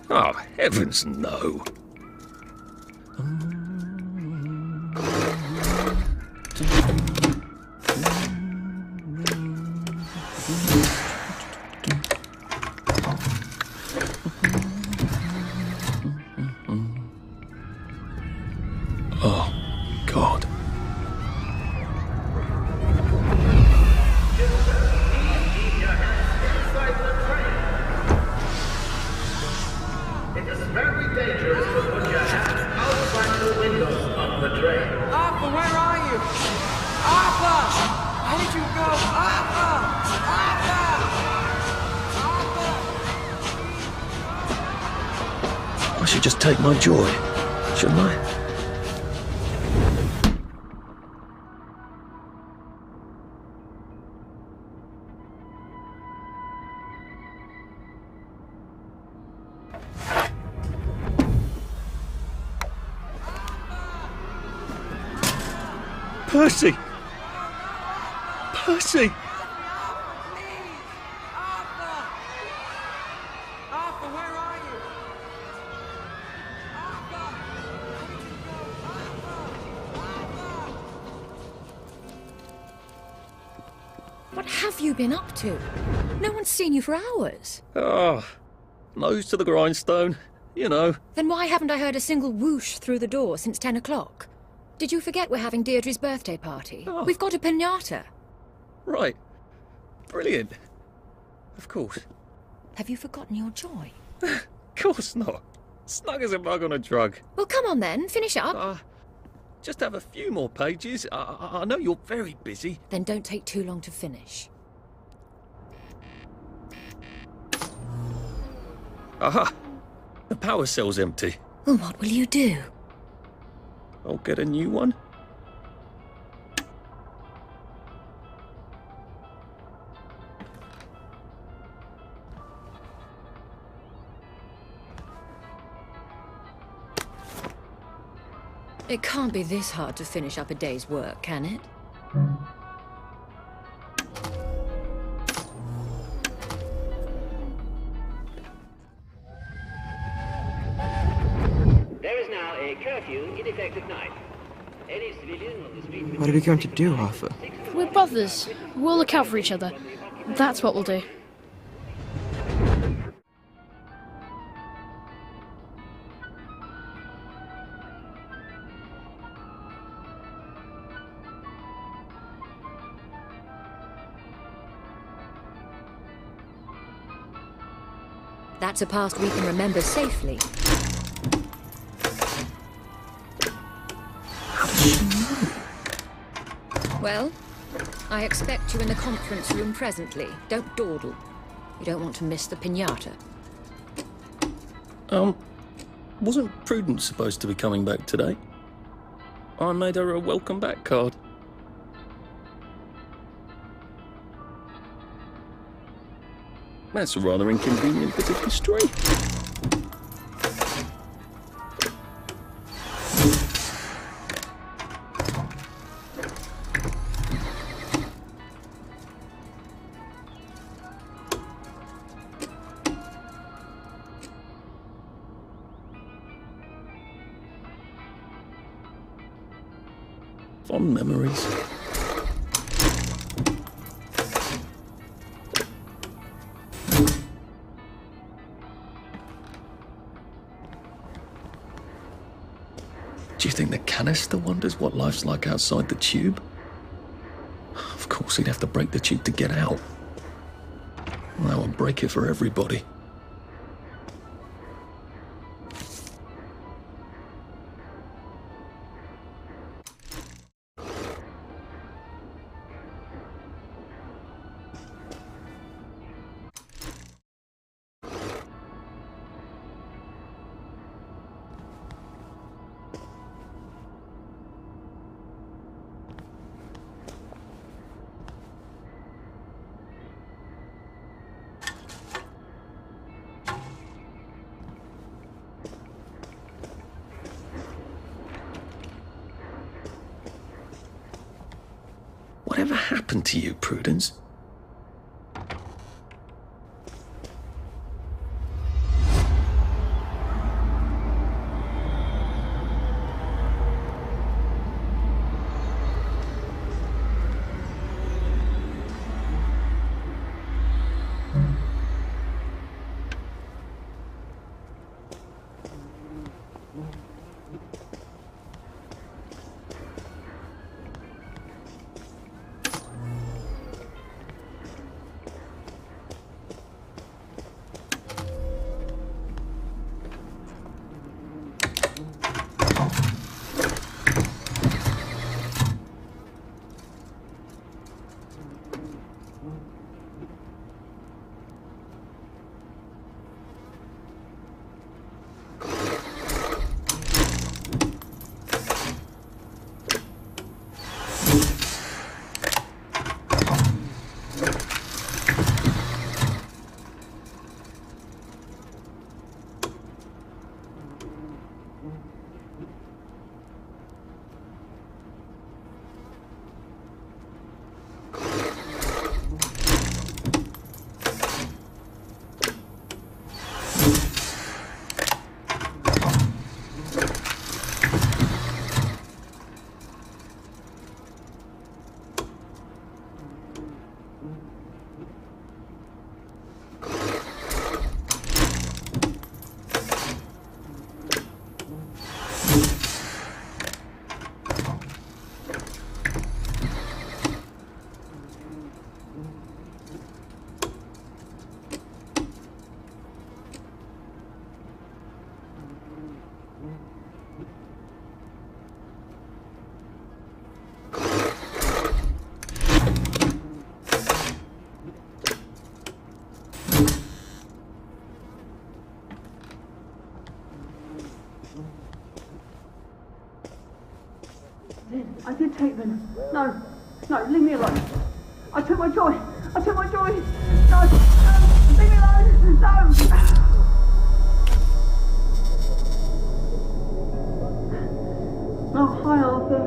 Oh, heavens no. Oh, God. It is very dangerous to put your hands outside the windows of the train. Arthur, where are you? Arthur! Where did you go? Arthur! Arthur! I should just take my joy, shouldn't I? Percy! Percy! Arthur! Arthur, where are you? Arthur! What have you been up to? No one's seen you for hours. Ah, nose to the grindstone, you know. Then why haven't I heard a single whoosh through the door since 10 o'clock? Did you forget we're having Deirdre's birthday party? Oh. We've got a piñata. Right. Brilliant. Of course. Have you forgotten your joy? Of course not. Snug as a bug on a drug. Well, come on then, finish up. Just have a few more pages. I know you're very busy. Then don't take too long to finish. Aha! The power cell's empty. Well, what will you do? I'll get a new one. It can't be this hard to finish up a day's work, can it? There is now a curfew in effect at night. Any civilian on the street... What are we going to do, Arthur? We're brothers. We'll look out for each other. That's what we'll do. That's a past we can remember safely. Well, I expect you in the conference room presently. Don't dawdle. You don't want to miss the piñata. Wasn't Prudence supposed to be coming back today? I made her a welcome back card. That's a rather inconvenient bit of history. Fond memories. Do you think the canister wonders what life's like outside the tube? Of course, he'd have to break the tube to get out. Well, that would break it for everybody. Whatever happened to you, Prudence? I did take them. No, leave me alone. I took my joy. No, leave me alone. No. Oh, hi, Arthur.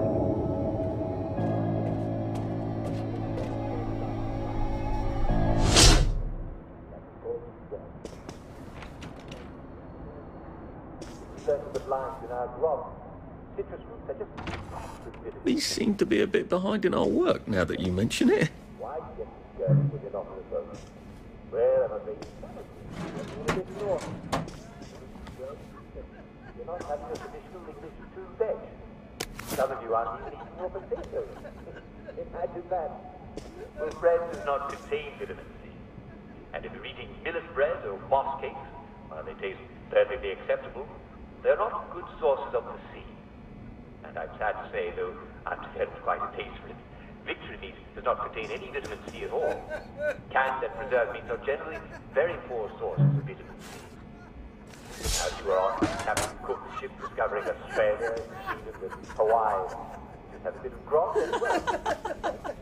We seem to be a bit behind in our work now that you mention it. Some of you aren't even eating your potatoes. Imagine that. Well, bread does not contain vitamin C. And if you're eating millet bread or moss cakes, while they taste perfectly acceptable, they're not good sources of the sea. And I'm sad to say, though I've developed quite a taste for it, victory meat does not contain any vitamin C at all. Canned and preserved meats are generally very poor sources of vitamin C. As you were on Captain Cook's ship discovering Australia, New Zealand, and Hawaii, just have a bit of grog as well.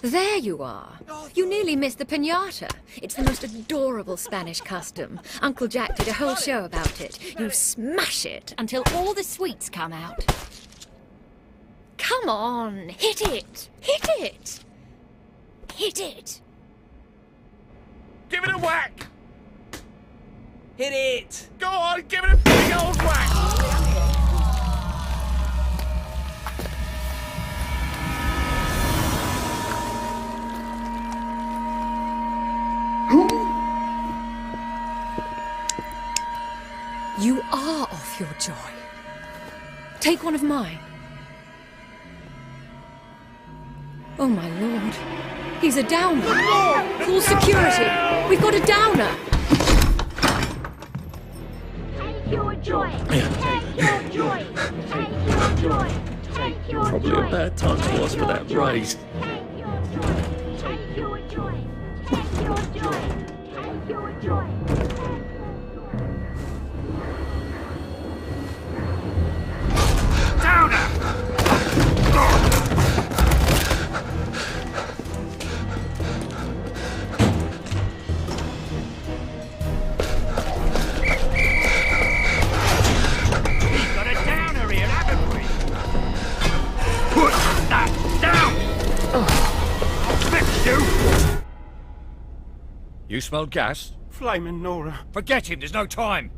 There you are. You nearly missed the piñata. It's the most adorable Spanish custom. Uncle Jack did a whole show about it. You smash it until all the sweets come out. Come on, hit it! Hit it! Hit it! Give it a whack! Hit it! Go on, give it a big old whack! You are off your joy. Take one of mine. Oh my lord. He's a downer. Full security. We've got a downer. Take your joy. Take your joy. Take your joy. Take your joy. Probably a bad time for us for that raise. Take your joy. Take your joy. Take your joy. Take your joy. You smelled gas? Flaming Nora. Forget him, there's no time.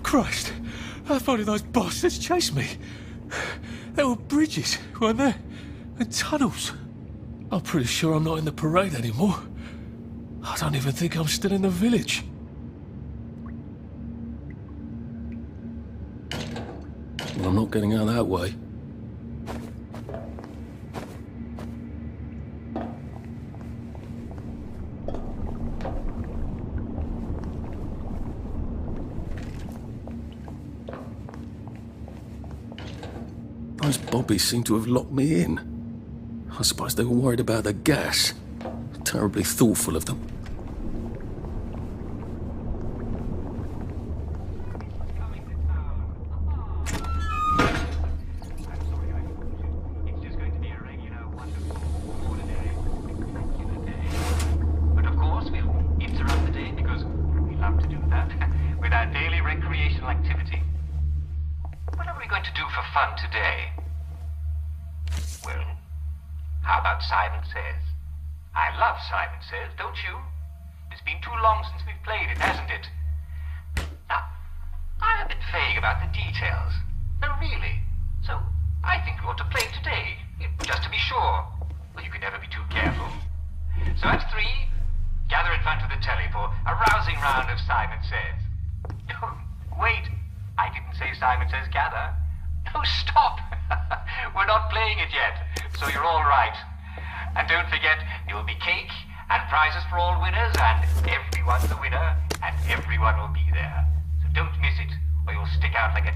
Christ, how far did those bastards chase me? There were bridges, weren't there? And tunnels. I'm pretty sure I'm not in the parade anymore. I don't even think I'm still in the village. Well, I'm not getting out that way. Those bobbies seem to have locked me in. I suppose they were worried about the gas. Terribly thoughtful of them. But of course, we'll interrupt the day because we love to do that with our daily recreational activity. What are we going to do for fun today? Well, how about Simon Says? I love Simon Says, don't you? It's been too long since we've played it, hasn't it? Now, I'm a bit vague about the details. No, really. So, I think we ought to play it today, just to be sure. Well, you can never be too careful. So at 3, gather in front of the telly for a rousing round of Simon Says. Wait, I didn't say Simon Says gather. No, stop! We're not playing it yet, so you're all right. And don't forget, there will be cake and prizes for all winners, and everyone's a winner, and everyone will be there. So don't miss it, or you'll stick out like a...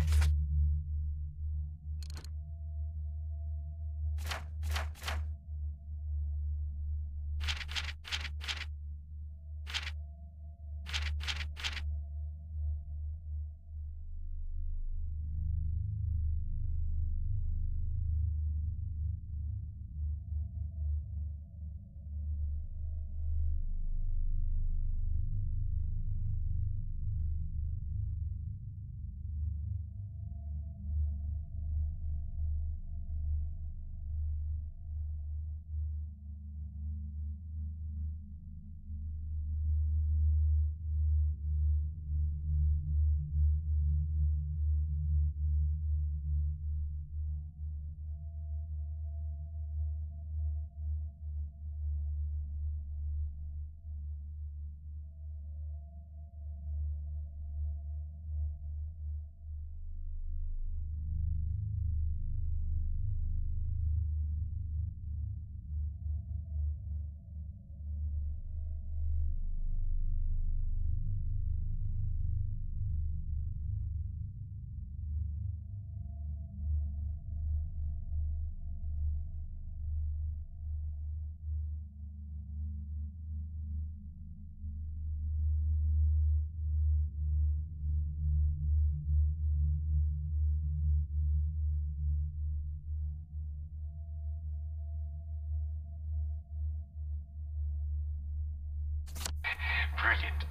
urgent.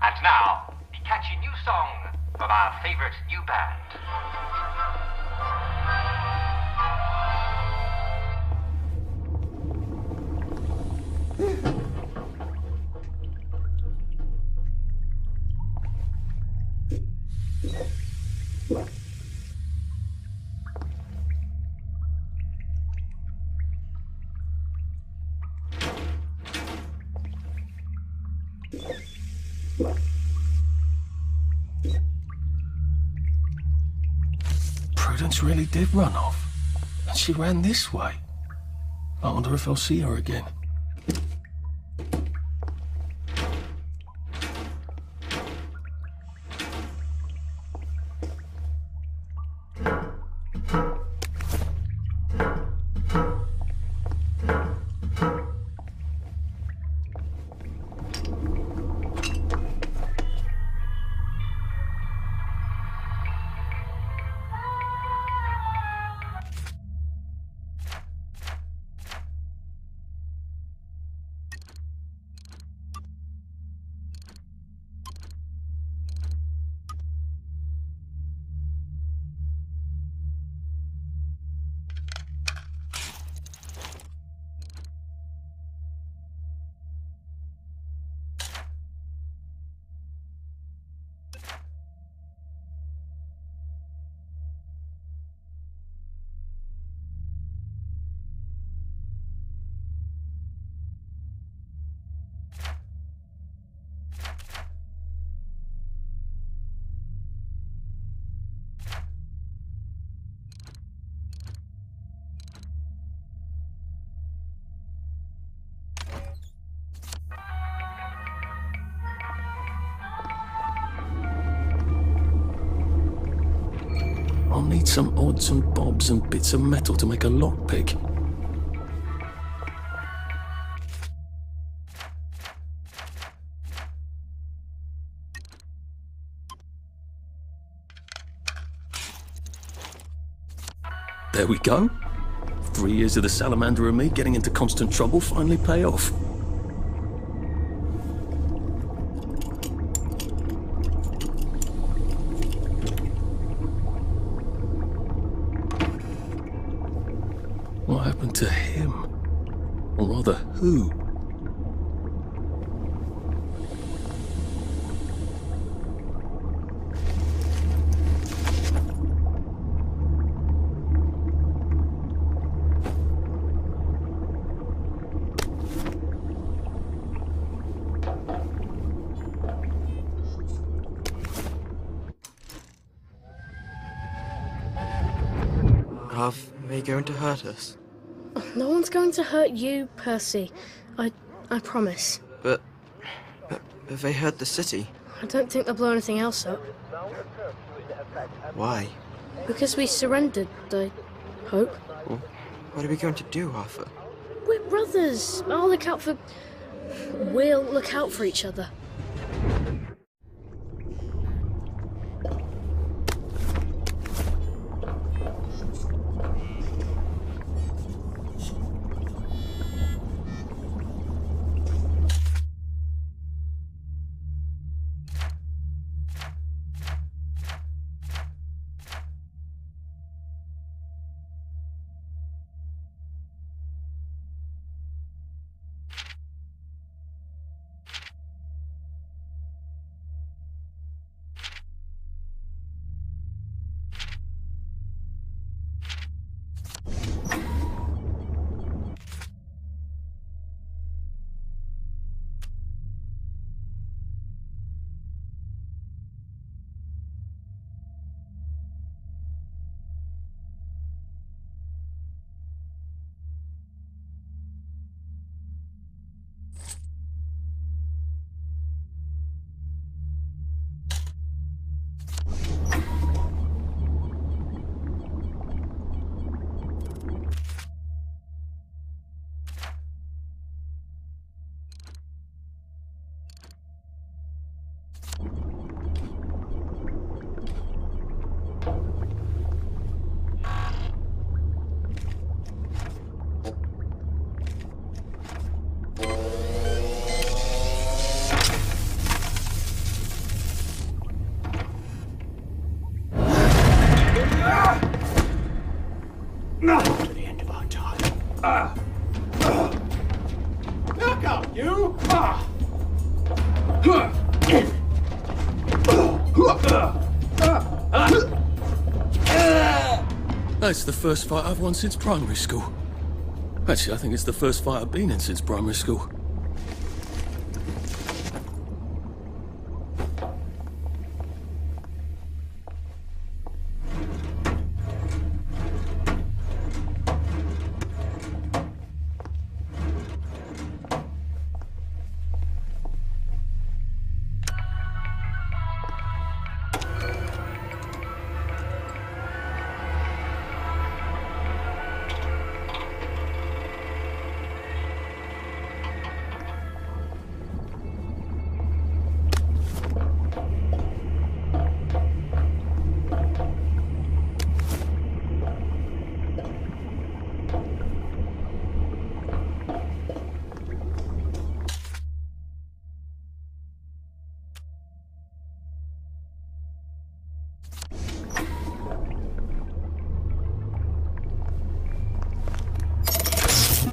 And now, the catchy new song from our favorite new band. Prudence really did run off. And she ran this way. I wonder if I'll see her again. I'll need some odds and bobs and bits of metal to make a lockpick. There we go. 3 years of the salamander and me getting into constant trouble finally pay off. What happened to him? Or rather, who? Are they going to hurt us? No one's going to hurt you, Percy. I promise. But they hurt the city. I don't think they'll blow anything else up. Why? Because we surrendered, I hope. Well, what are we going to do, Arthur? We're brothers. We'll look out for each other. To the end of our time. Look up, you! That's the first fight I've won since primary school. Actually, I think it's the first fight I've been in since primary school.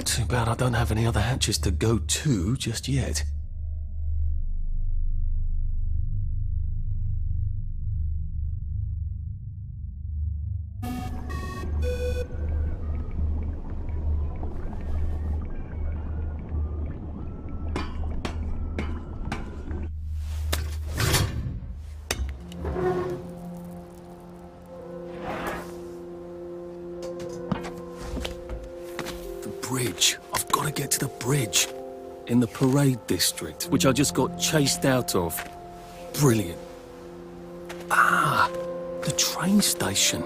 Too bad I don't have any other hatches to go to just yet. Bridge. I've got to get to the bridge. In the parade district, which I just got chased out of. Brilliant. Ah, the train station.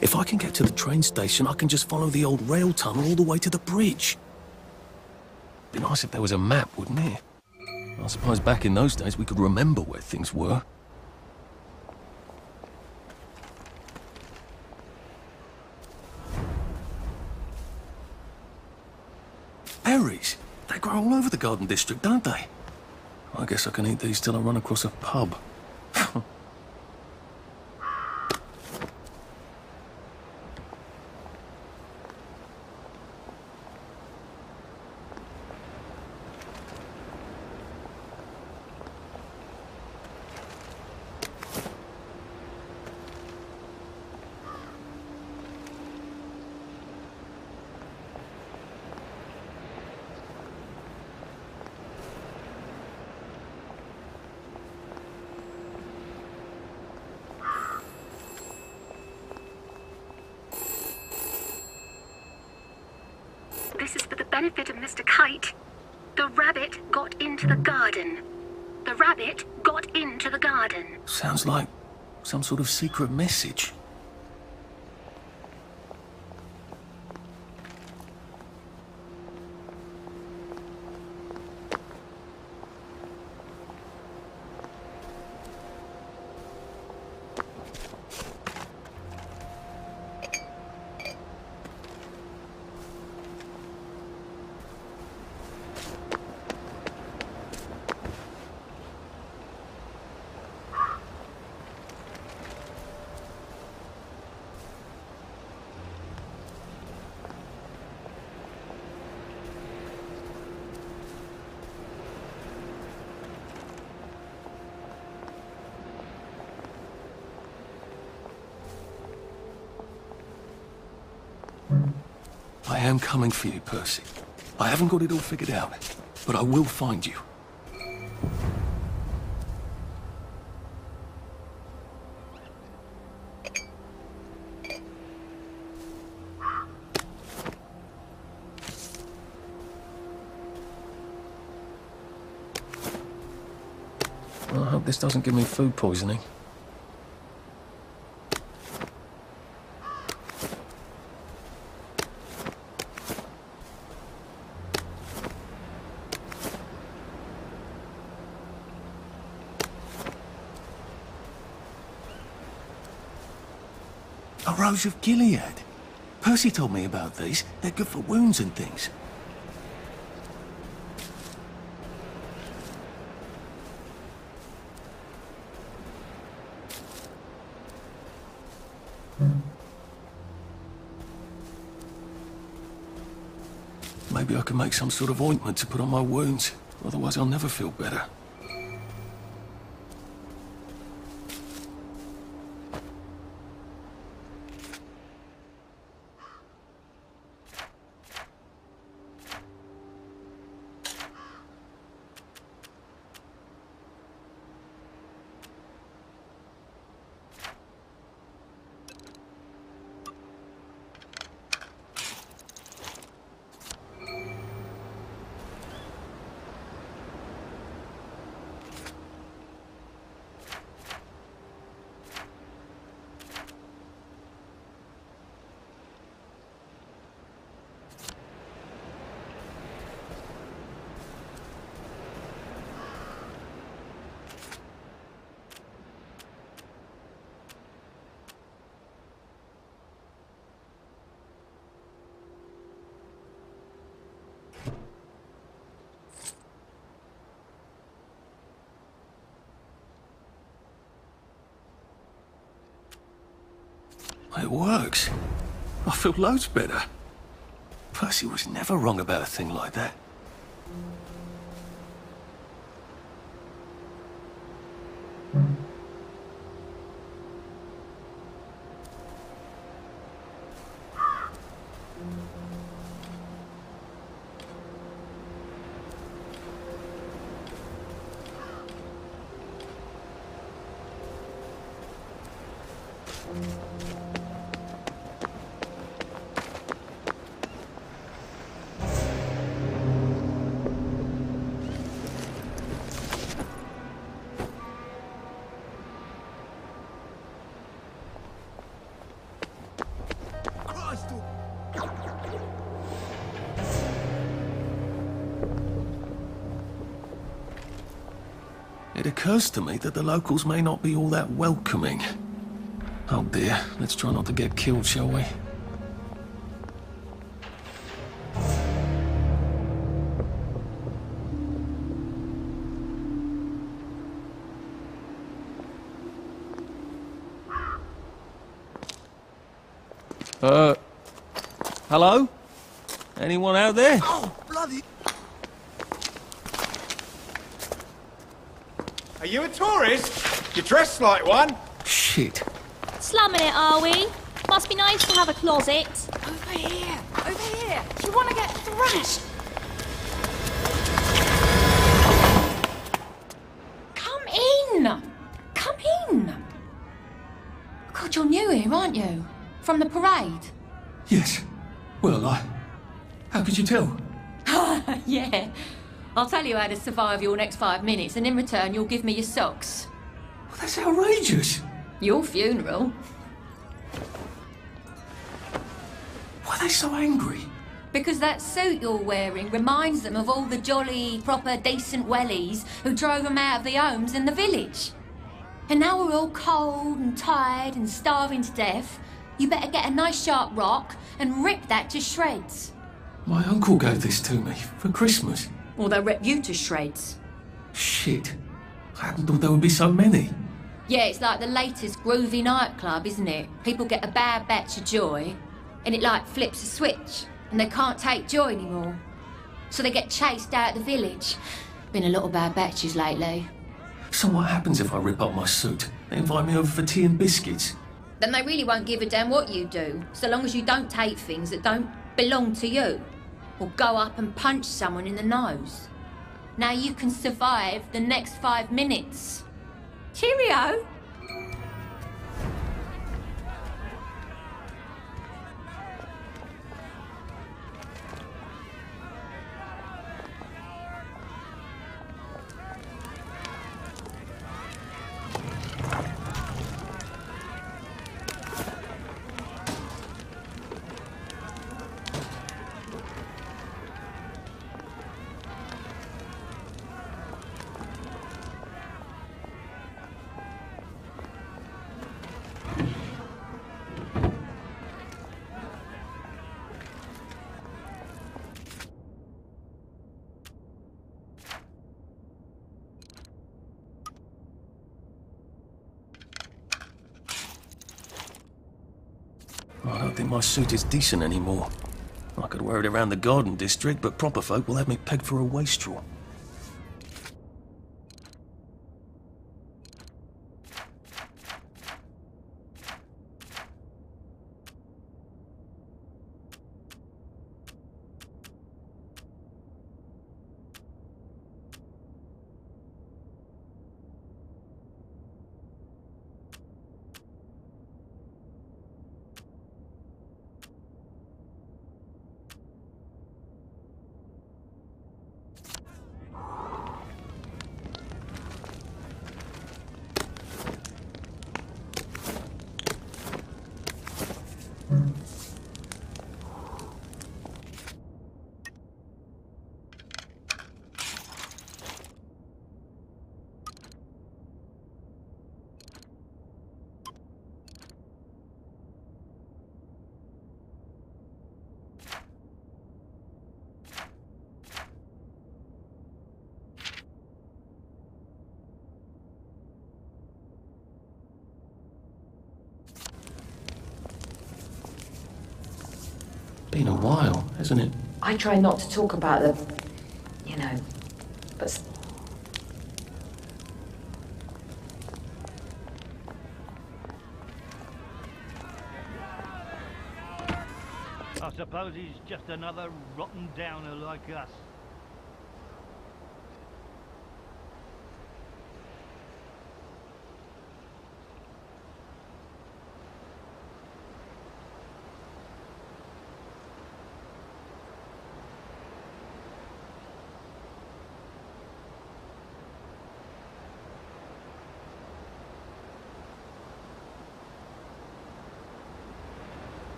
If I can get to the train station, I can just follow the old rail tunnel all the way to the bridge. Be nice if there was a map, wouldn't it? I suppose back in those days we could remember where things were. Berries? They grow all over the Garden District, don't they? I guess I can eat these till I run across a pub. This is for the benefit of Mr. Kite. The rabbit got into the garden. The rabbit got into the garden. Sounds like some sort of secret message. I am coming for you, Percy. I haven't got it all figured out, but I will find you. I hope this doesn't give me food poisoning. A Rose of Gilead. Percy told me about these. They're good for wounds and things. Maybe I can make some sort of ointment to put on my wounds. Otherwise I'll never feel better. It works. I feel loads better. Percy was never wrong about a thing like that. It occurs to me that the locals may not be all that welcoming. Oh dear, let's try not to get killed, shall we? Hello? Anyone out there? Oh, bloody... Are you a tourist? You dress like one. Shit. Slumming it, are we? Must be nice to have a closet. Over here! Over here! Do you want to get thrashed? Come in! Come in! God, you're new here, aren't you? From the parade? Yes. Well, how could you tell? Yeah. I'll tell you how to survive your next 5 minutes, and in return you'll give me your socks. Well, that's outrageous. Your funeral. Why are they so angry? Because that suit you're wearing reminds them of all the jolly, proper, decent wellies who drove them out of their homes in the village. And now we're all cold and tired and starving to death. You better get a nice sharp rock and rip that to shreds. My uncle gave this to me for Christmas. Or they'll rip you to shreds. Shit. I hadn't thought there would be so many. Yeah, it's like the latest groovy nightclub, isn't it? People get a bad batch of joy, and it like flips a switch, and they can't take joy anymore. So they get chased out of the village. Been a lot of bad batches lately. So what happens if I rip up my suit? They invite me over for tea and biscuits. Then they really won't give a damn what you do, so long as you don't take things that don't belong to you. Or go up and punch someone in the nose. Now you can survive the next 5 minutes. Cheerio! I don't think my suit is decent anymore. I could wear it around the garden district, but proper folk will have me pegged for a wastrel. Been a while, hasn't it? I try not to talk about the, but I suppose he's just another rotten downer like us.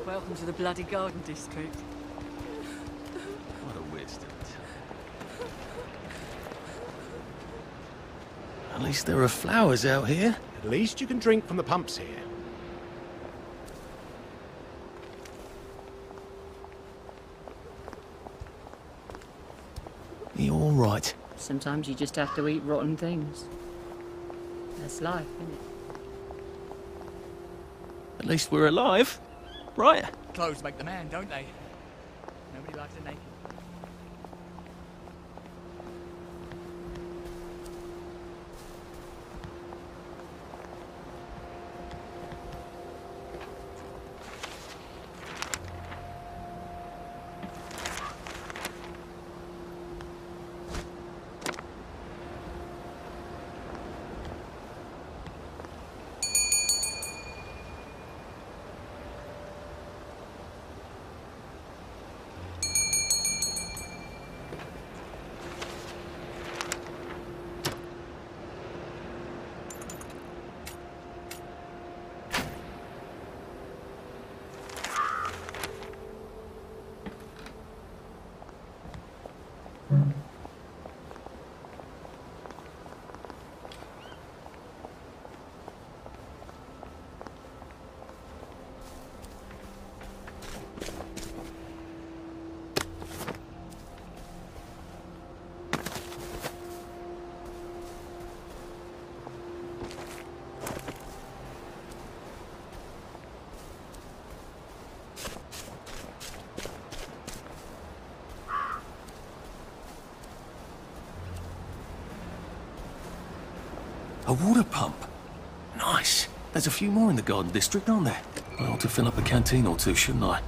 Welcome to the bloody garden district. What a waste of time. At least there are flowers out here. At least you can drink from the pumps here. You're all right. sometimes you just have to eat rotten things. That's life, isn't it? At least we're alive, right? Clothes make the man, don't they? Nobody likes a naked. A water pump. Nice. There's a few more in the garden district, aren't there? I ought to fill up a canteen or two, shouldn't I?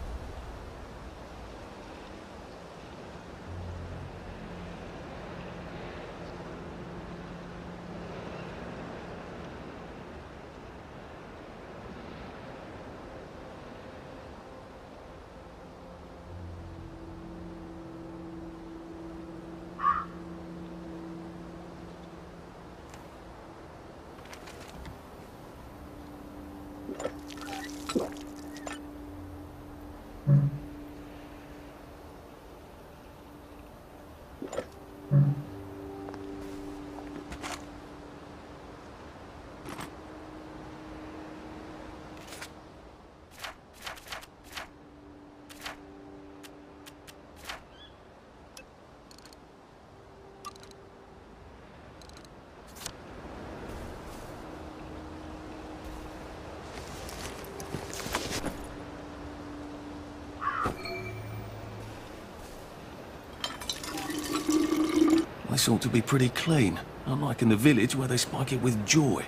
This ought to be pretty clean, unlike in the village where they spike it with joy.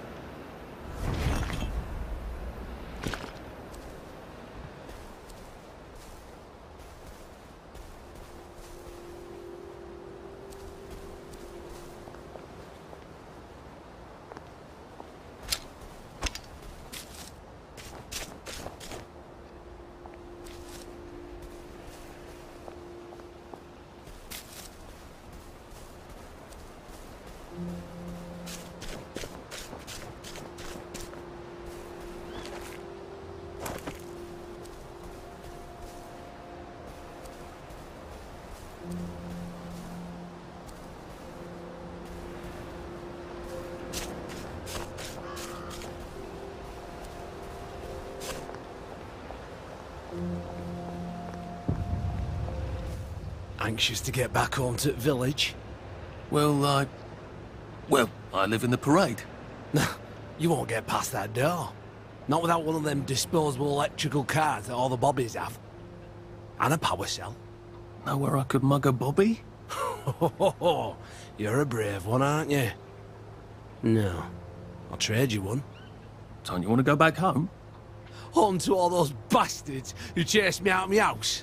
Anxious to get back home to the village? Well, I live in the parade. You won't get past that door. Not without one of them disposable electrical cars that all the bobbies have. And a power cell. Know where I could mug a bobby? You're a brave one, aren't you? No. I'll trade you one. Don't you want to go back home? Home to all those bastards who chased me out of my house.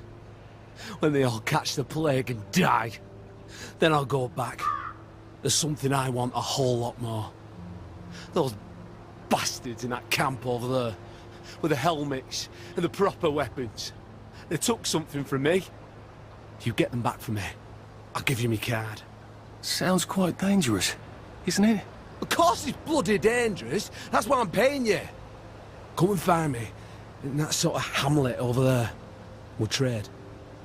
When they all catch the plague and die, then I'll go back. There's something I want a whole lot more. Those bastards in that camp over there, with the helmets and the proper weapons. They took something from me. You get them back from me, I'll give you my card. Sounds quite dangerous, isn't it? Of course it's bloody dangerous. That's why I'm paying you. Come and find me in that sort of hamlet over there. We'll trade.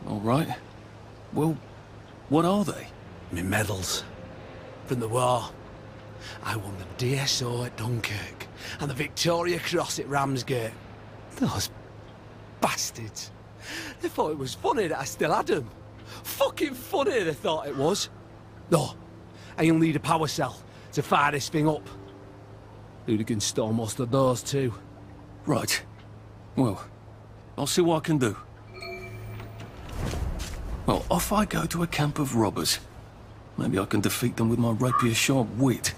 All right. Well, what are they? My medals. From the war. I won the DSO at Dunkirk and the Victoria Cross at Ramsgate. Those bastards. They thought it was funny that I still had them. Fucking funny they thought it was. No, and you'll need a power cell to fire this thing up. Hooligans stole most of those too. Right. Well, I'll see what I can do. Well, off I go to a camp of robbers. Maybe I can defeat them with my rapier-sharp wit.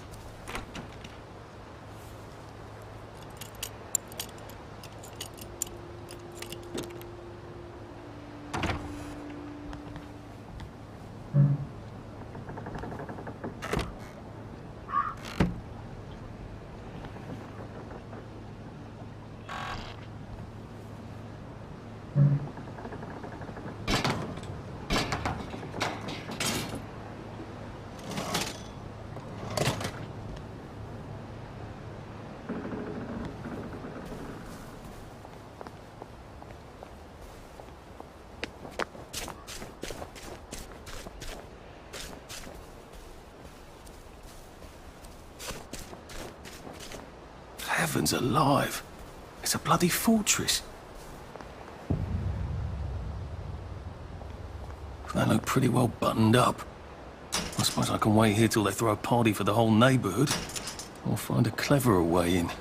Heavens alive. It's a bloody fortress. They look pretty well buttoned up. I suppose I can wait here till they throw a party for the whole neighborhood. Or find a cleverer way in.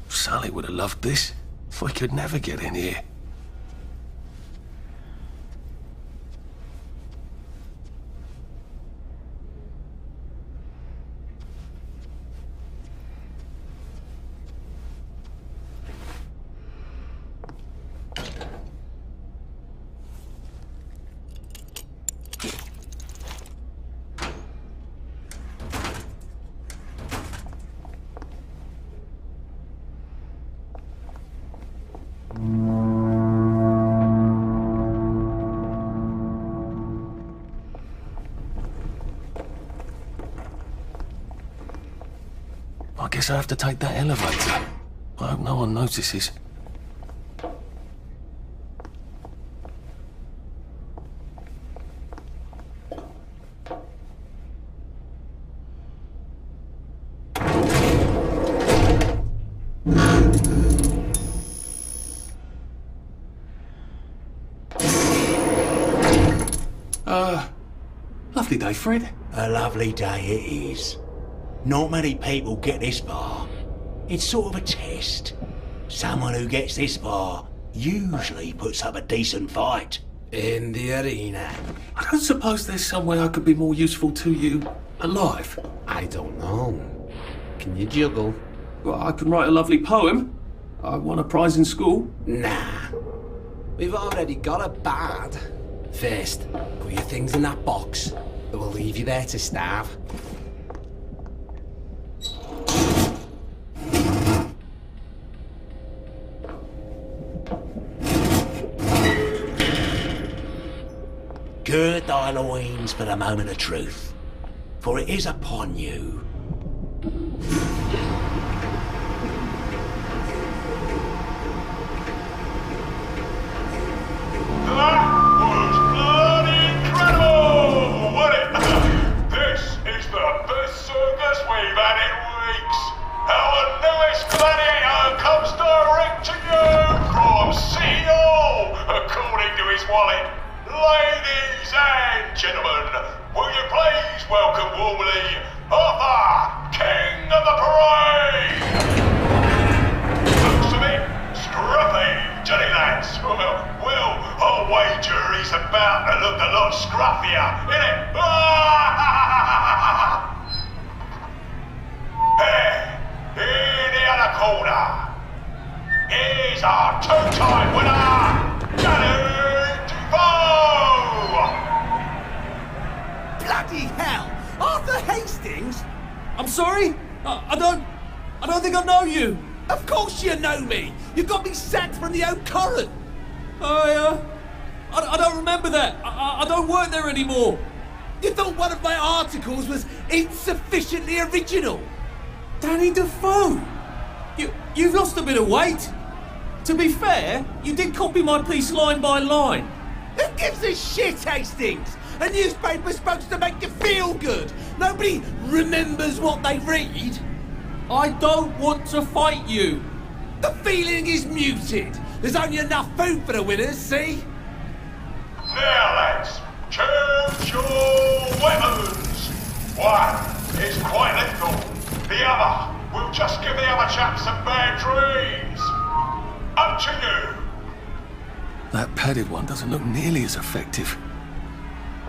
Sally would have loved this. We could never get in here. guess I have to take that elevator. I hope no one notices. Lovely day, Fred. A lovely day it is. Not many people get this far. It's sort of a test. Someone who gets this far usually puts up a decent fight. In the arena. I don't suppose there's some way I could be more useful to you alive. I don't know. Can you juggle? Well, I can write a lovely poem. I won a prize in school. Nah. We've already got a bard. First, put your things in that box. It will leave you there to starve. Gird thy loins for the moment of truth, for it is upon you. Ladies and gentlemen, will you please welcome warmly Arthur, King of the Parade! Looks a bit scruffy, Johnny lads. Well, I'll wager he's about to look a lot scruffier, innit? Hey, in the other corner, is our two-time winner, Johnny! Bloody hell! Arthur Hastings? I'm sorry? I don't think I know you. Of course you know me! You got me sacked from the Oak Current! I don't remember that. I don't work there anymore. You thought one of my articles was insufficiently original? Danny Defoe! You've lost a bit of weight. To be fair, you did copy my piece line by line. Who gives a shit, Hastings? A newspaper's supposed to make you feel good. Nobody remembers what they read. I don't want to fight you. The feeling is muted. There's only enough food for the winners, see? Now, lads, choose your weapons. One is quite lethal. The other will just give the other chap some bad dreams. Up to you. That padded one doesn't look nearly as effective.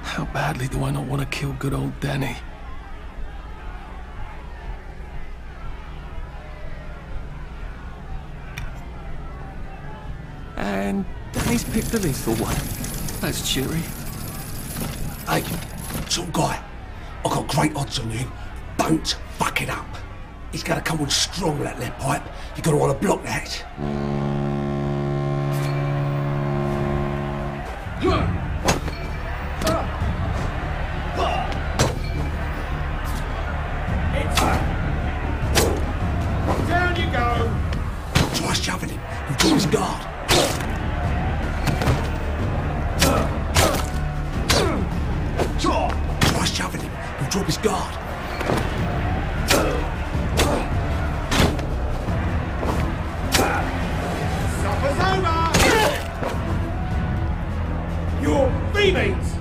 How badly do I not want to kill good old Danny? And Danny's picked the lethal one. That's cheery. Hey, some guy, I've got great odds on you. Don't fuck it up. He's gonna come on strong with that lead pipe. You're gonna want to block that. Down you go. Try shoving him. He'll draw his guard. Try shoving him. He'll drop his guard. Supper's over. Your females.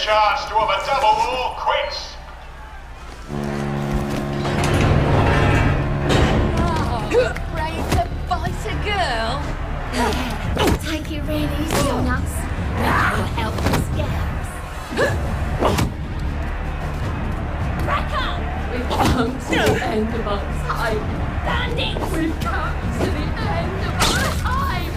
Chance to have a double or quits. Oh, brave to fight a girl. Take it really easy on us. We'll help the scouts. Crack up! We've come to the end of our time. Bandits! We've come to the end of our time.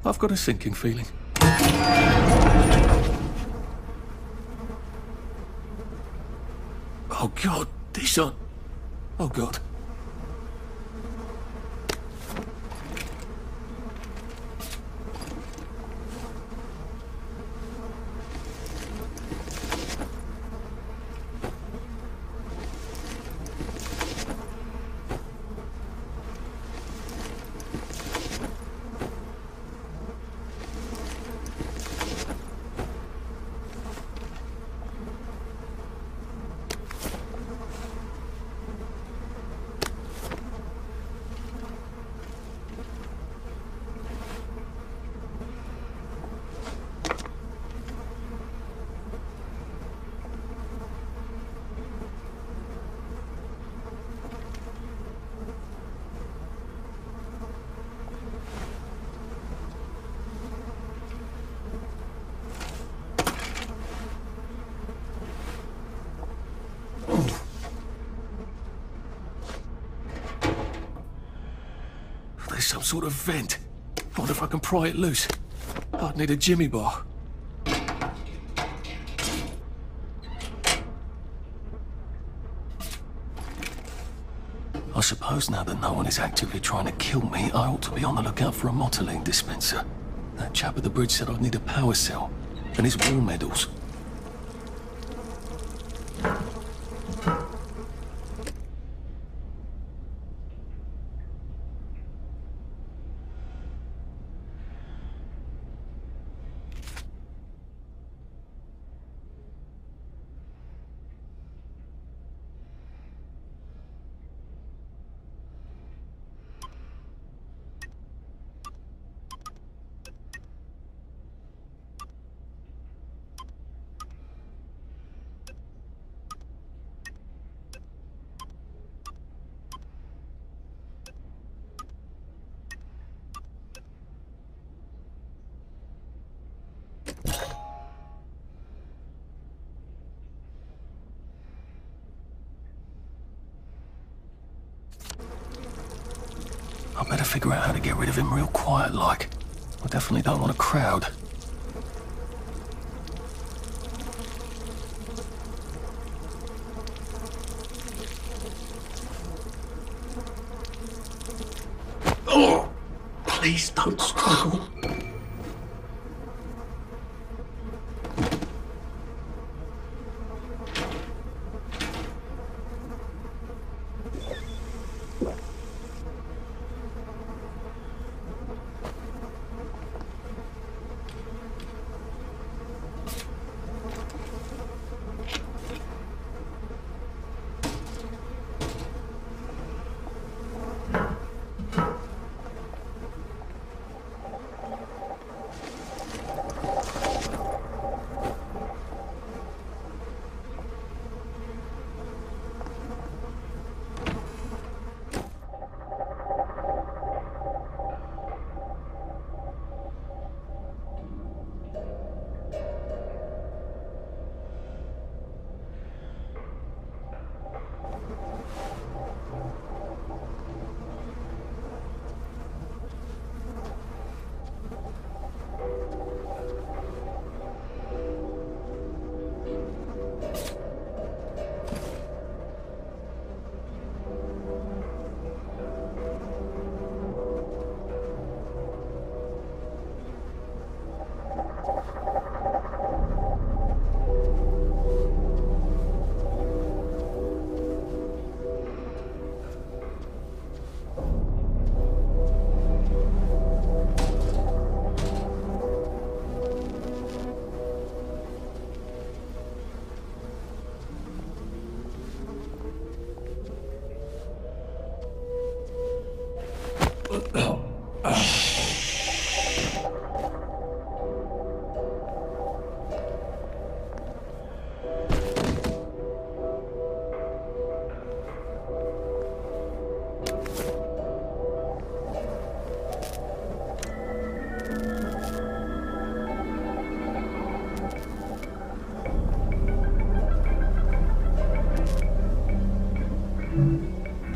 I've got a sinking feeling. Oh God, these aren't... Oh God. There's some sort of vent. I wonder if I can pry it loose. I'd need a jimmy bar. I suppose now that no one is actively trying to kill me, I ought to be on the lookout for a motoline dispenser. That chap at the bridge said I'd need a power cell, and his war medals. I better figure out how to get rid of him real quiet-like. I definitely don't want a crowd. Oh! Please don't struggle.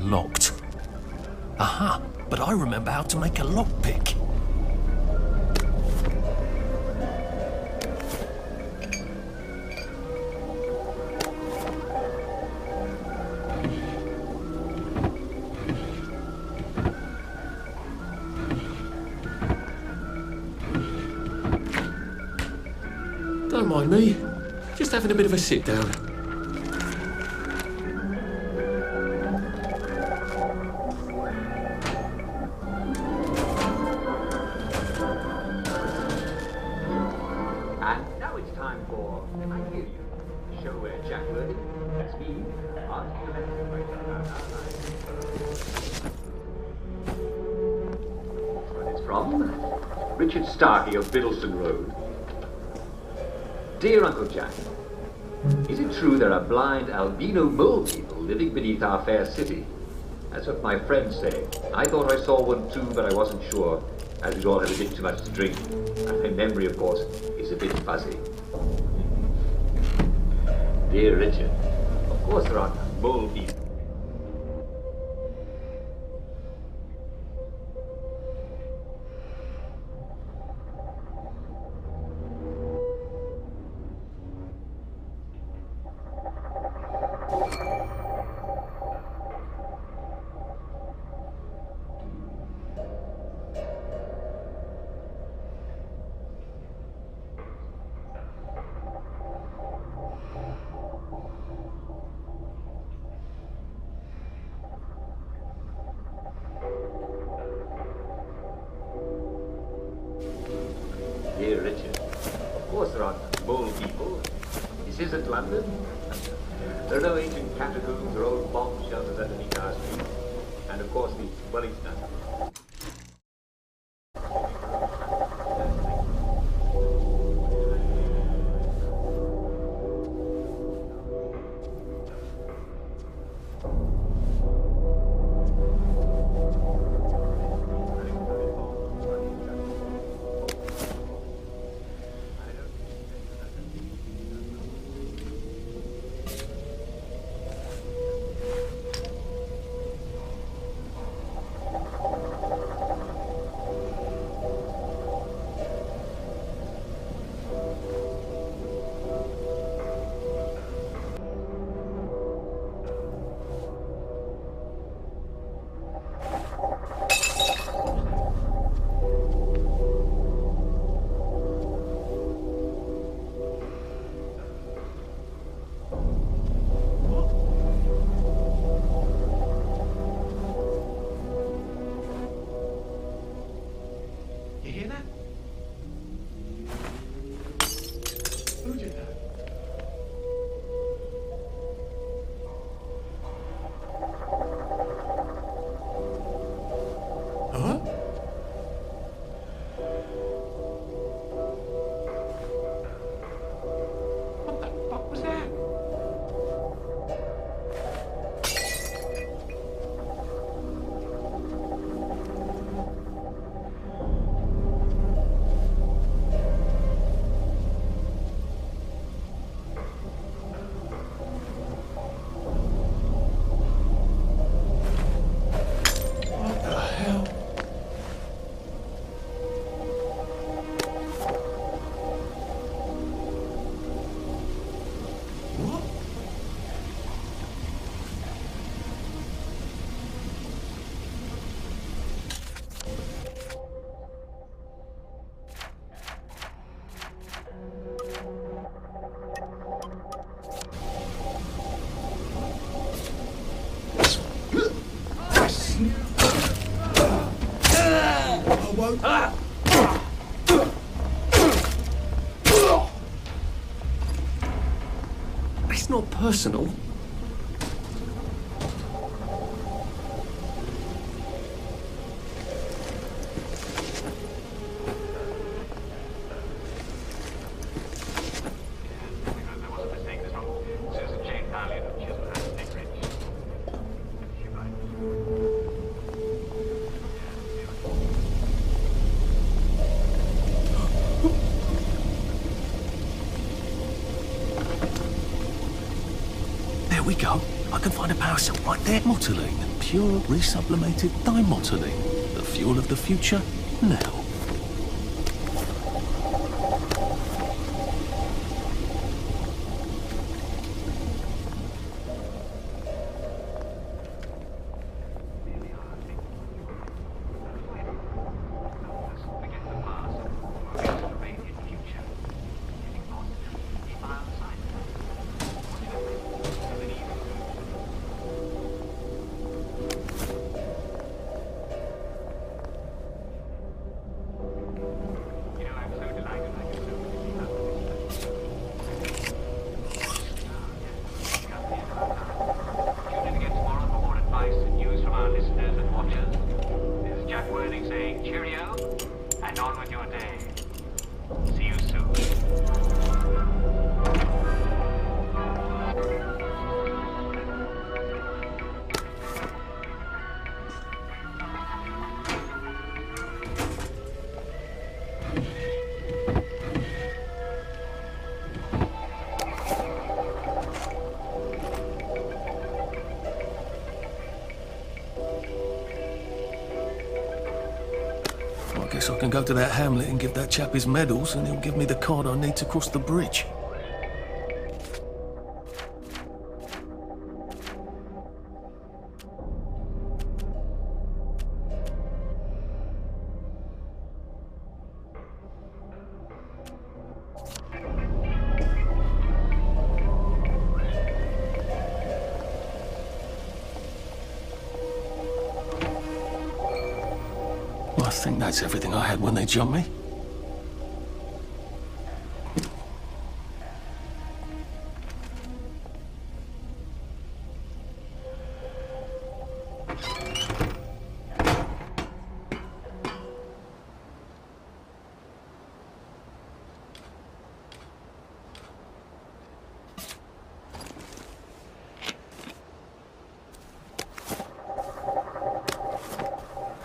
Locked. Aha, but I remember how to make a lockpick. mind me. Just having a bit of a sit down. And now it's time for I Hear You, the show where Jack Worthy, that's me, asks you what it's from. Richard Starkey of Biddleston Road. Dear Uncle Jack, is it true there are blind albino mole people living beneath our fair city? That's what my friends say. I thought I saw one too, but I wasn't sure, as we all had a bit too much to drink. And my memory, of course, is a bit fuzzy. Dear Richard, of course there aren't mole people. Dear Richard, of course there aren't mole people. This isn't London. There are no ancient catacombs or old bomb shelters underneath our streets. And of course the Wellington. It's not personal. There we go. I can find a power cell right there. Motoline, pure resublimated dimotoline. The fuel of the future, now. cheerio, and on with your day. See you soon. I guess I can go to that hamlet and give that chap his medals, and he'll give me the card I need to cross the bridge. I think that's everything I had when they jumped me.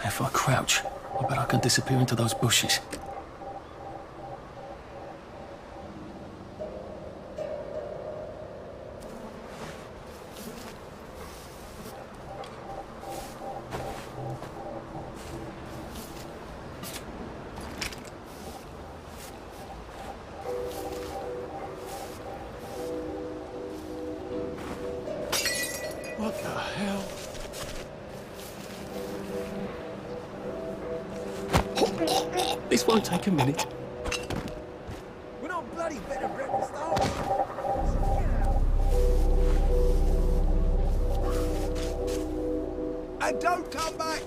If I crouch, I bet I can disappear into those bushes. What the hell? This won't take a minute. We're not bloody bed and breakfast, are we? And don't come back!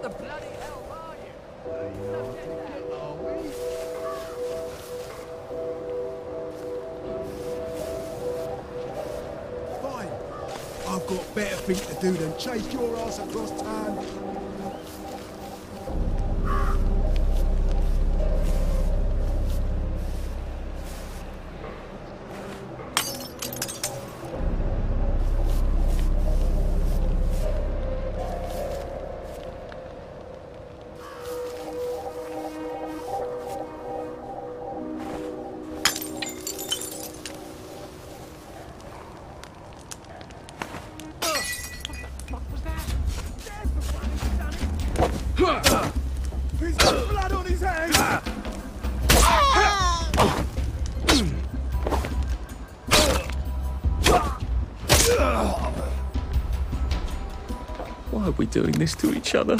The bloody hell are you? Are we? Fine. I've got better things to do than chase your ass across town. He's got blood on his hands! Why are we doing this to each other?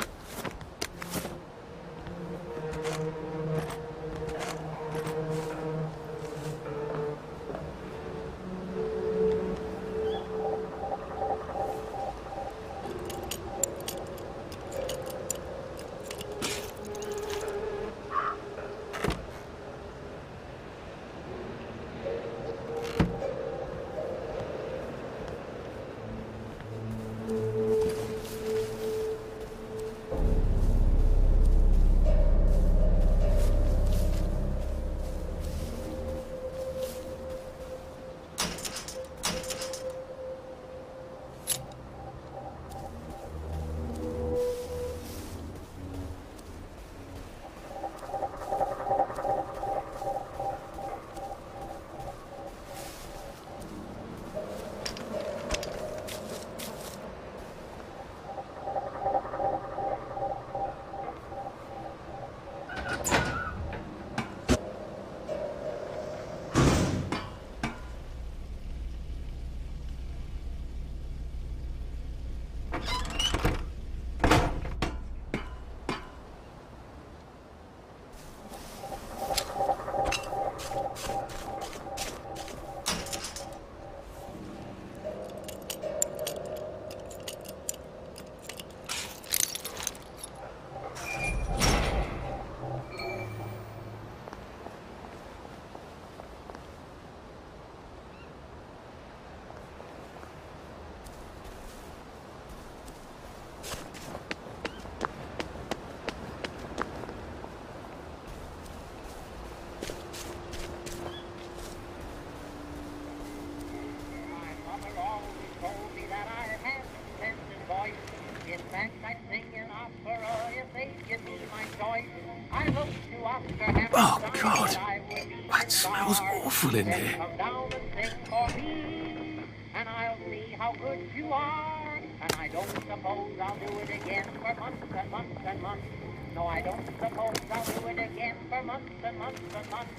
awful in here. Come down and sing for me, and I'll see how good you are. And I don't suppose I'll do it again for months and months and months. No, I don't suppose I'll do it again for months and months and months.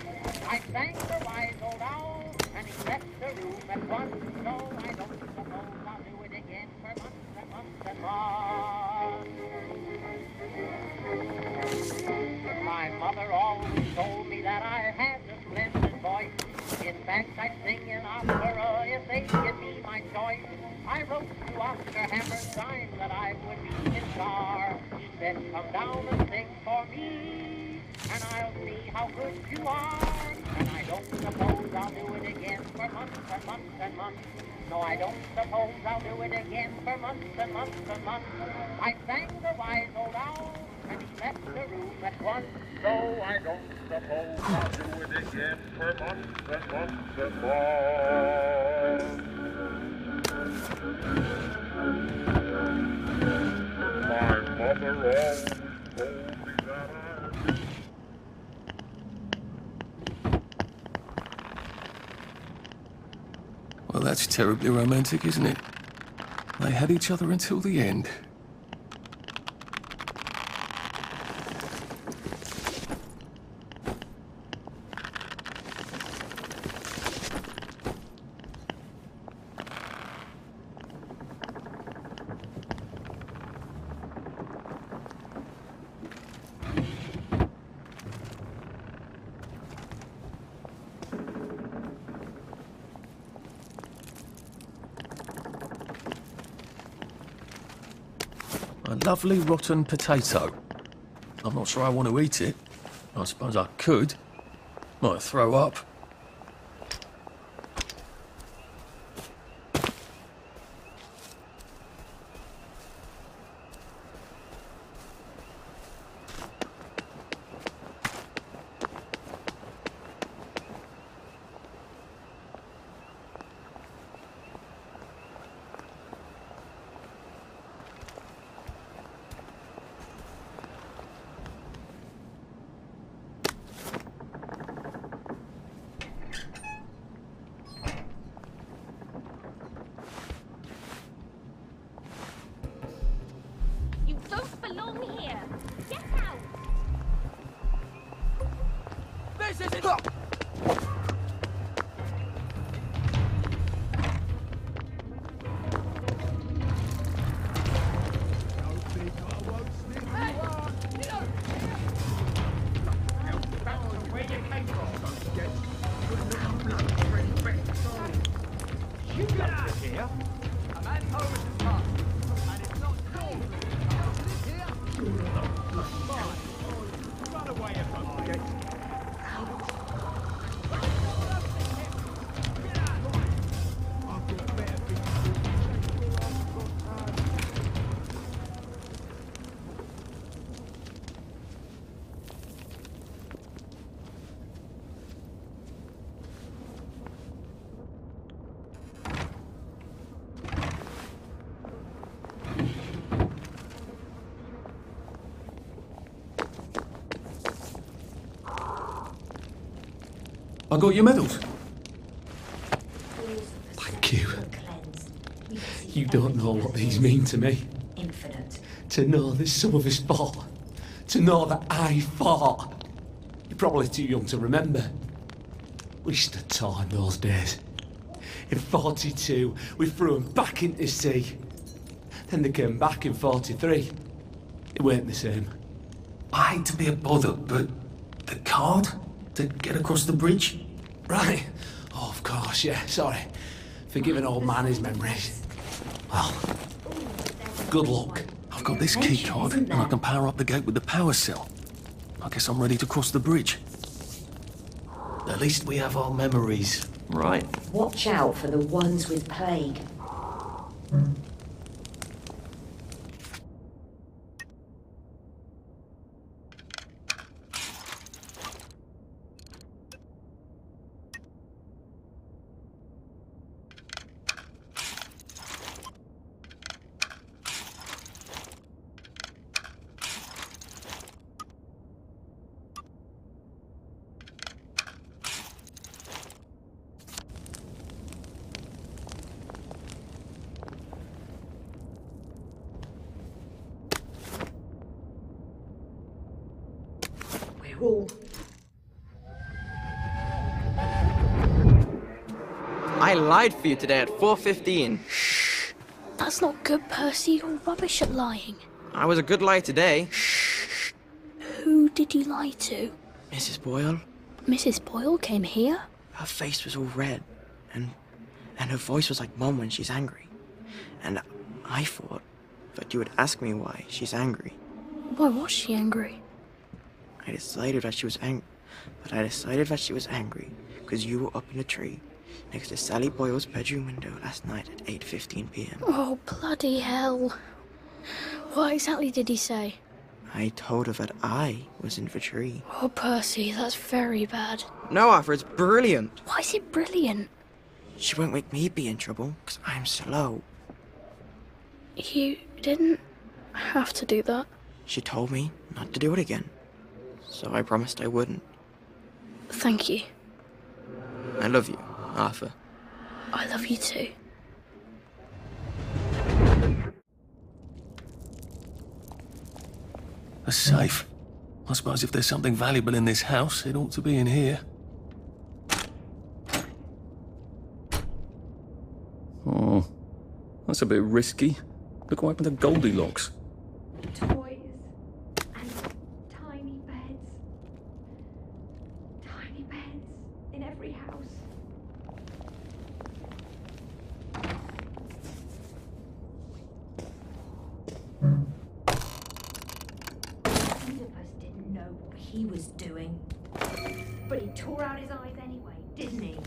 I thanked the wise old owl, and he left the room at once. No, I don't suppose I'll do it again for months and months and months. My mother always told me that I had a splendid voice. In fact, I'd sing in opera if they give me my choice. I wrote to Oscar Hammerstein that I would be his star. He said, come down and sing for me, and I'll see how good you are. And I don't suppose I'll do it again for months and months and months. No, I don't suppose I'll do it again for months and months and months. I sang the wise old owl, and he left the room at once. So I don't suppose I'll do it again for months and months and months. My mother always told me that Well, that's terribly romantic, isn't it? They had each other until the end. A lovely rotten potato. I'm not sure I want to eat it. I suppose I could. Might throw up. You don't belong here. Get out. This is it. Where you came from? You get out of here. A man home is past, and it's not your here. Fine. Run away if I get. I got your medals. Thank you. You don't know what these mean to me. Infinite. To know that some of us fought. To know that I fought. You're probably too young to remember. We stood tall in those days. In 42, we threw them back into sea. Then they came back in 43. It weren't the same. I hate to be a bother, but the card to get across the bridge? Right. Oh, of course, yeah, sorry. Forgive an old man his memories. Well, good luck. I've got this key card, and I can power up the gate with the power cell. I guess I'm ready to cross the bridge. At least we have our memories, right? Watch out for the ones with plague. April. I lied for you today at 4:15. That's not good, Percy. You're rubbish at lying. I was a good liar today. Who did you lie to? Mrs. Boyle, Mrs. Boyle came here? her face was all red, and her voice was like Mum when she's angry. And I thought that you would ask me why she's angry. Why was she angry? I decided that she was angry because you were up in the tree next to Sally Boyle's bedroom window last night at 8:15 p.m. Oh, bloody hell. What exactly did he say? I told her that I was in the tree. Oh, Percy, that's very bad. No, Arthur, it's brilliant. Why is it brilliant? She won't make me be in trouble because I'm slow. You didn't have to do that. She told me not to do it again, so I promised I wouldn't. Thank you. I love you, Arthur. I love you too. A safe. I suppose if there's something valuable in this house, it ought to be in here. Oh, that's a bit risky. Look what happened to Goldilocks. Toys and tiny beds. Tiny beds in every house. Oedipus didn't know what he was doing. But he tore out his eyes anyway, didn't he?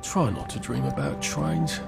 Try not to dream about trains.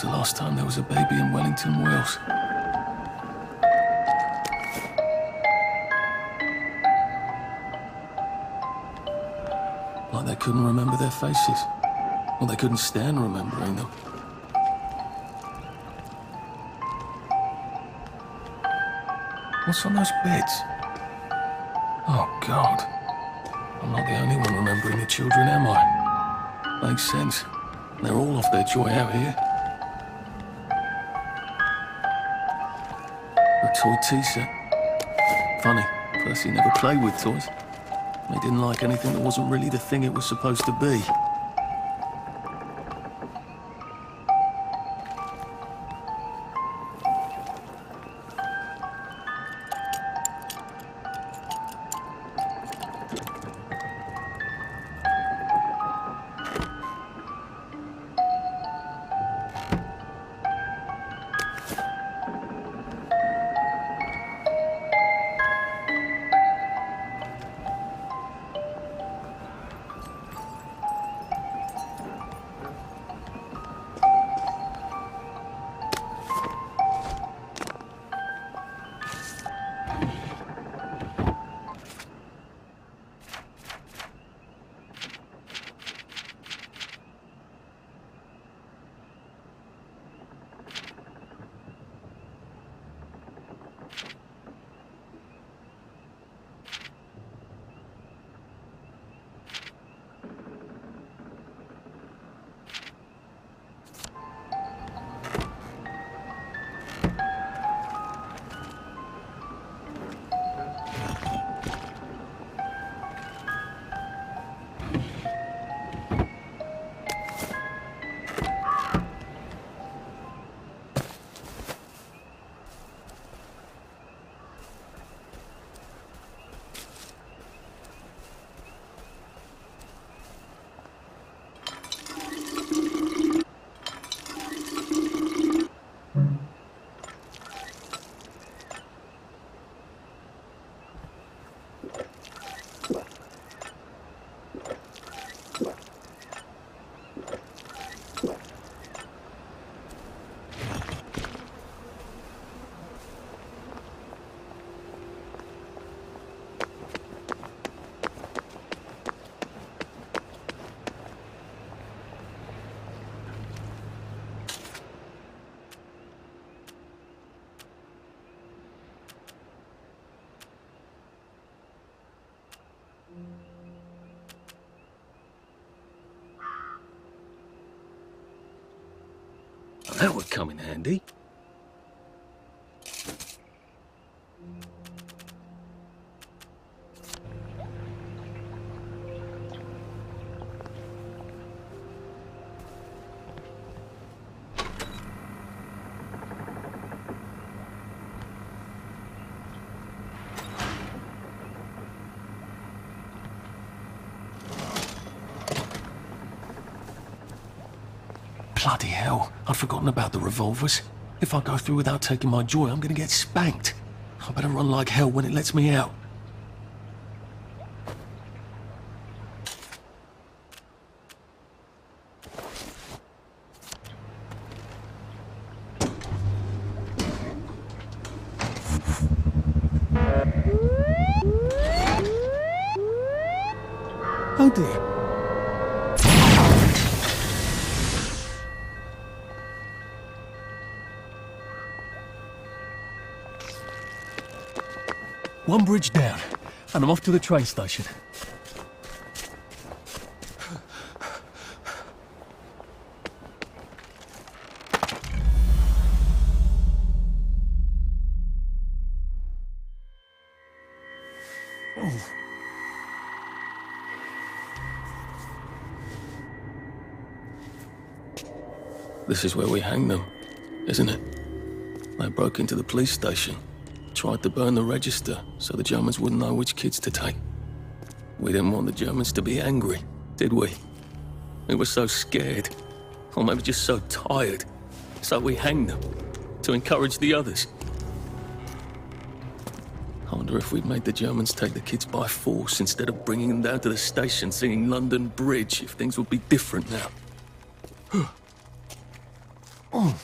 the last time there was a baby in Wellington, Wales? Like they couldn't remember their faces. Or they couldn't stand remembering them. What's on those beds? Oh, God. I'm not the only one remembering the children, am I? Makes sense. They're all off their joy out here. A toy tea set. Funny, Percy never played with toys. He didn't like anything that wasn't really the thing it was supposed to be. That would come in handy. Bloody hell, I'd forgotten about the revolvers. If I go through without taking my joy, I'm gonna get spanked. I better run like hell when it lets me out. Oh dear. One bridge down, and I'm off to the train station. This is where we hang them, isn't it? They broke into the police station. Tried to burn the register so the Germans wouldn't know which kids to take. We didn't want the Germans to be angry, did we? We were so scared, or maybe just so tired, so we hanged them to encourage the others. I wonder if we'd made the Germans take the kids by force instead of bringing them down to the station singing London Bridge, if things would be different now. I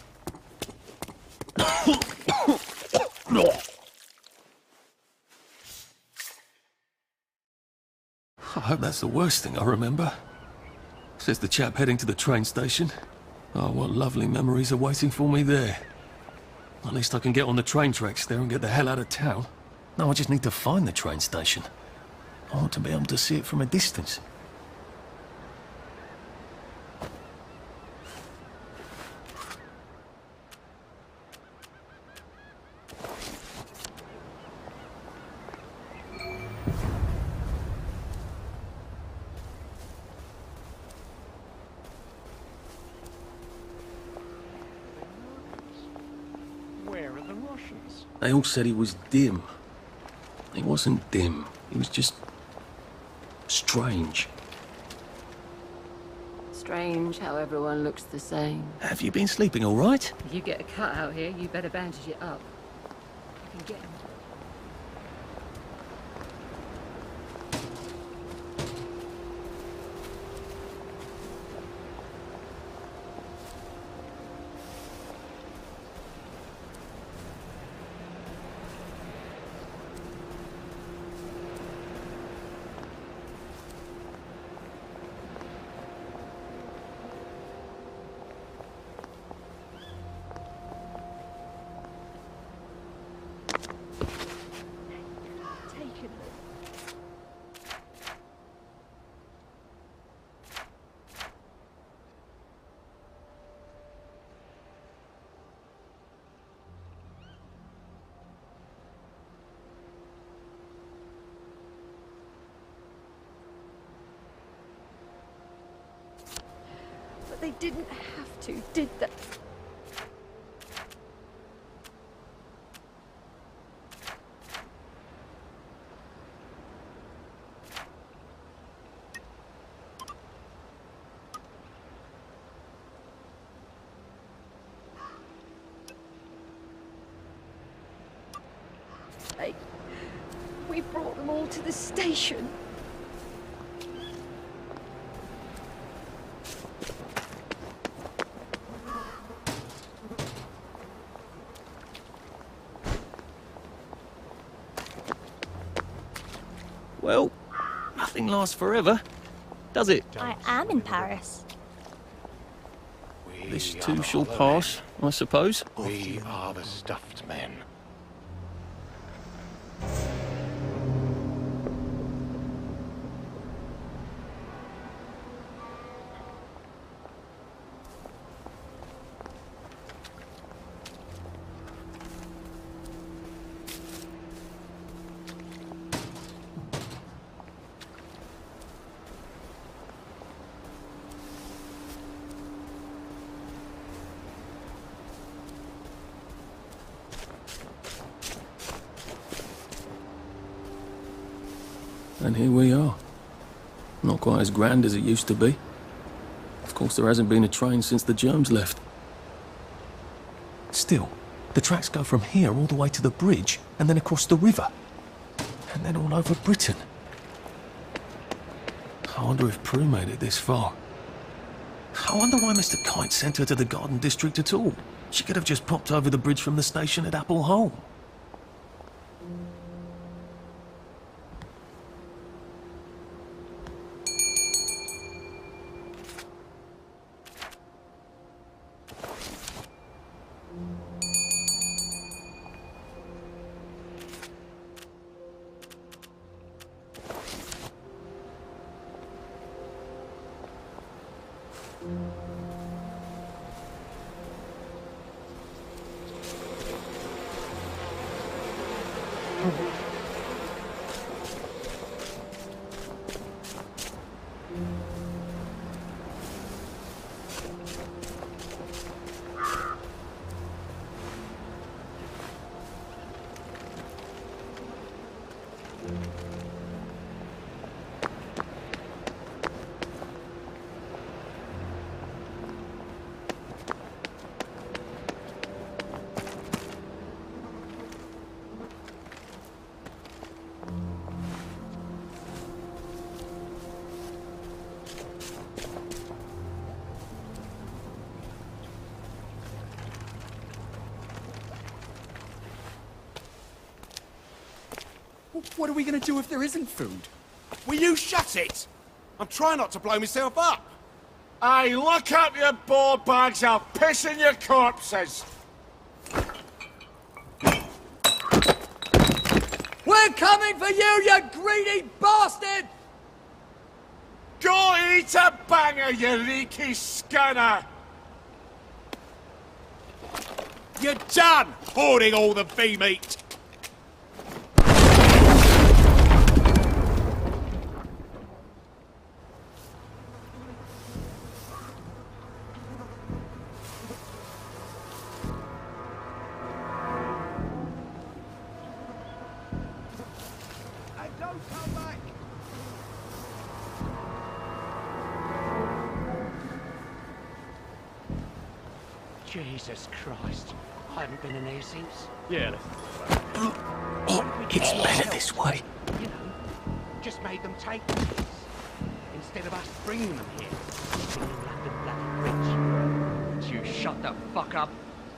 hope that's the worst thing I remember. Says the chap heading to the train station. Oh, what lovely memories are waiting for me there. At least I can get on the train tracks there and get the hell out of town. No, I just need to find the train station. I want to be able to see it from a distance. Where are the Russians? They all said he was dim. He wasn't dim. He was just... strange. Strange how everyone looks the same. Have you been sleeping all right? If you get a cut out here, you better bandage it up. You can get 'em. But they didn't have to, did they? We brought them all to the station. Well, nothing lasts forever, does it? I am in Paris. This too shall pass, I suppose. We are the stuffed men. And here we are. Not quite as grand as it used to be. Of course, there hasn't been a train since the germs left. Still, the tracks go from here all the way to the bridge, and then across the river. And then all over Britain. I wonder if Prue made it this far. I wonder why Mr. Kite sent her to the Garden District at all. She could have just popped over the bridge from the station at Apple Hole. What are we going to do if there isn't food? Will you shut it? I'm trying not to blow myself up. Hey, look up your board bags, I'll piss in your corpses. We're coming for you, you greedy bastard! Go eat a banger, you leaky scunner! You're done hoarding all the bee meat! Jesus Christ. I haven't been in here since. Yeah. It's better this way. You know, just made them take the piss. Instead of us bringing them here. Bringing London bloody rich. You shut the fuck up.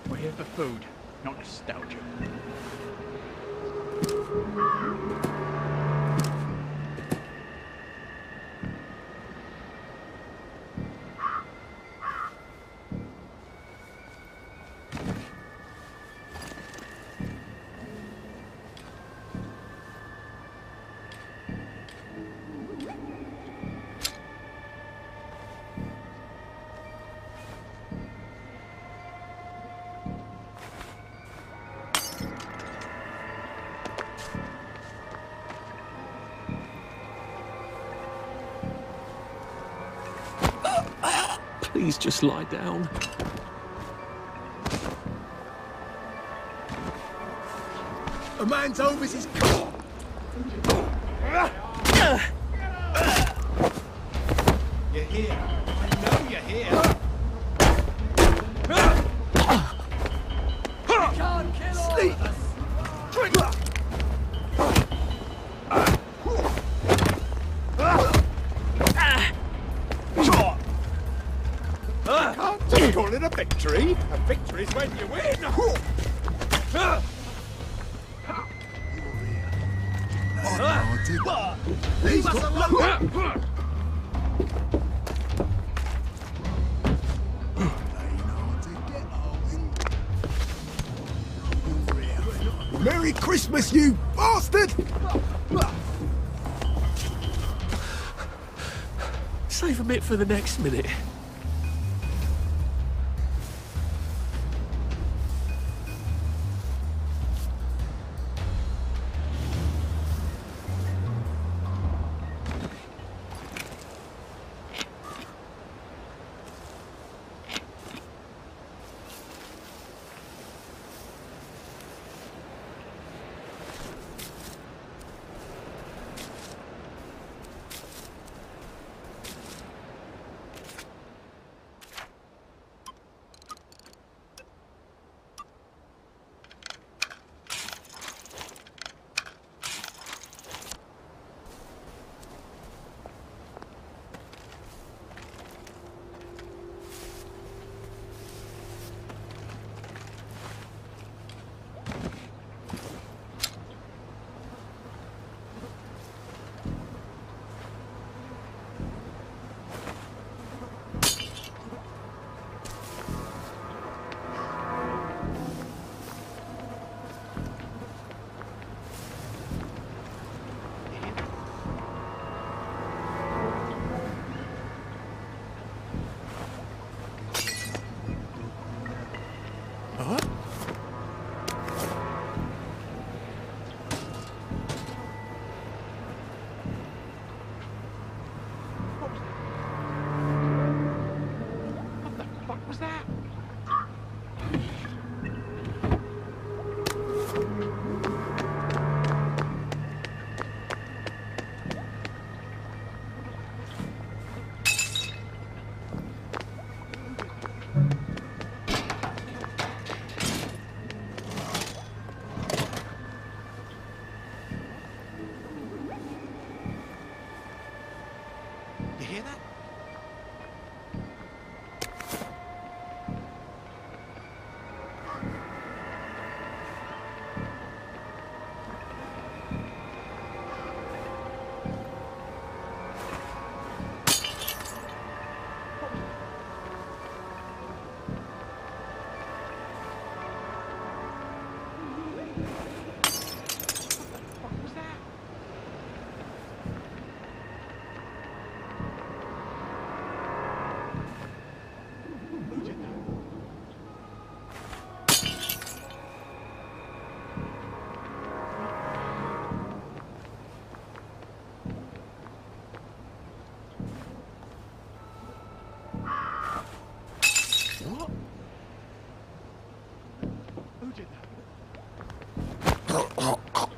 We're here for food, not nostalgia. Please just lie down. A man's home is his car. You're here. I know you're here. You can't kill all of us. Can't just call it a victory. A victory's when you win. Leave us alone. Merry Christmas, you bastard! Save a bit for the next minute.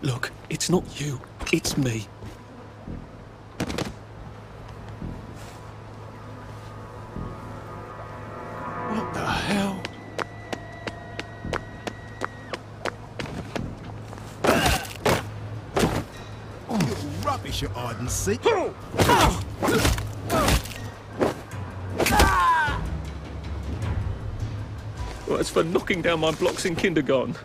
Look, it's not you. It's me. What the hell? Rubbish, you hide and seek. Well, that's for knocking down my blocks in kindergarten.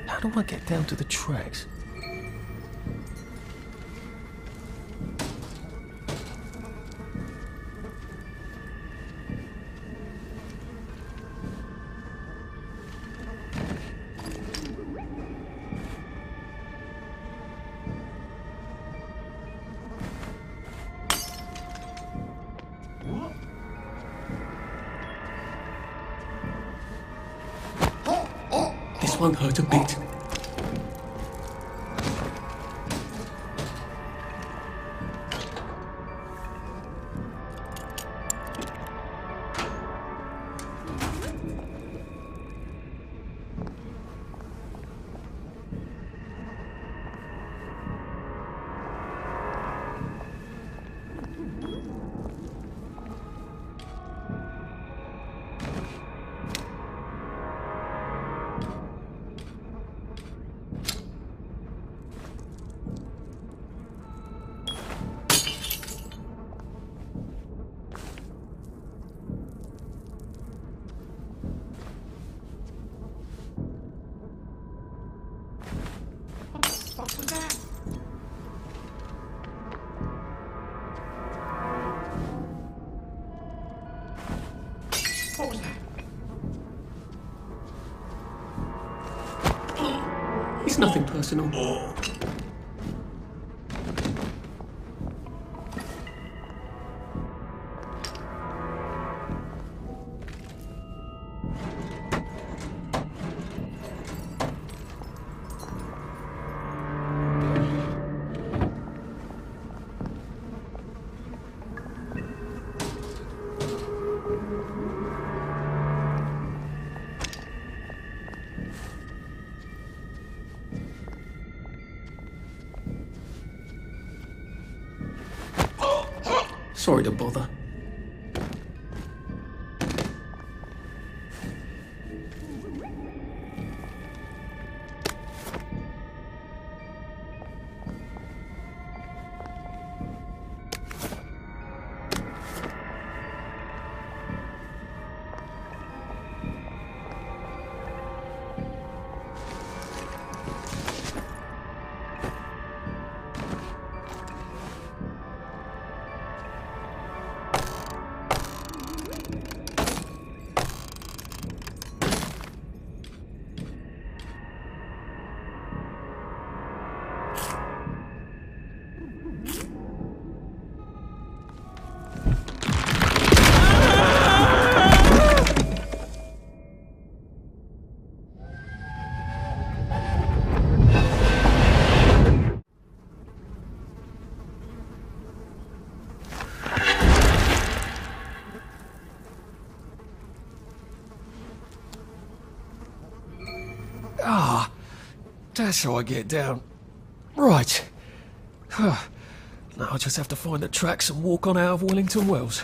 How do I get down to the tracks? This won't hurt a bit. What was that? It's nothing personal. Sorry to bother. Ah, that's how I get down. Right. Now I just have to find the tracks and walk on out of Wellington Wells.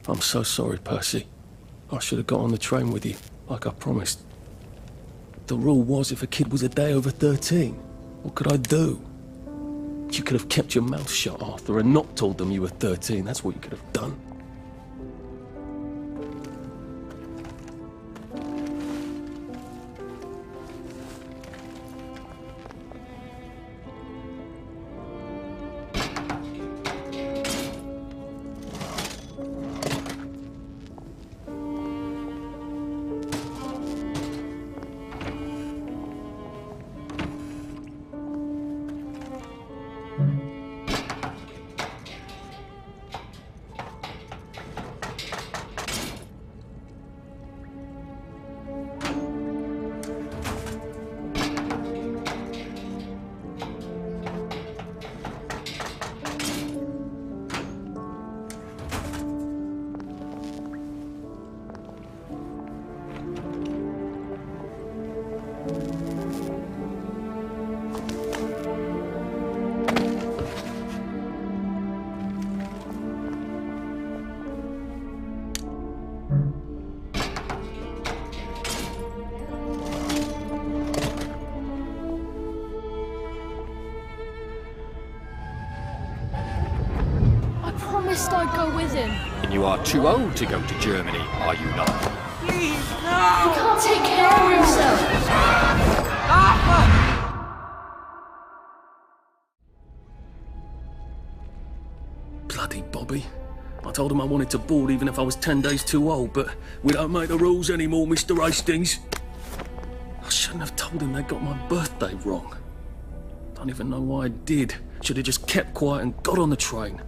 I'm so sorry, Percy. I should have got on the train with you, like I promised. The rule was if a kid was a day over 13, what could I do? You could have kept your mouth shut, Arthur, and not told them you were 13. That's what you could have done. I'd go with him. And you are too old to go to Germany, are you not? Please, no! He can't take care of himself. Bloody Bobby. I told him I wanted to board even if I was 10 days too old, but we don't make the rules anymore, Mr. Hastings. I shouldn't have told him they got my birthday wrong. Don't even know why I did. Should have just kept quiet and got on the train.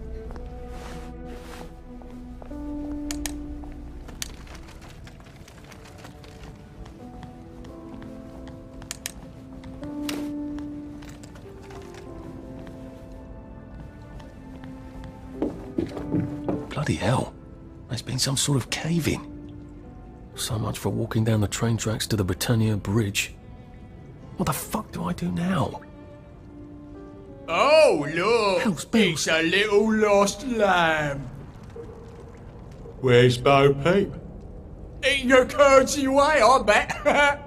Bloody hell. There's been some sort of cave-in. So much for walking down the train tracks to the Britannia Bridge. What the fuck do I do now? Oh, look! It's a little lost lamb. Where's Bo Peep? Eating your curdsy way, I bet.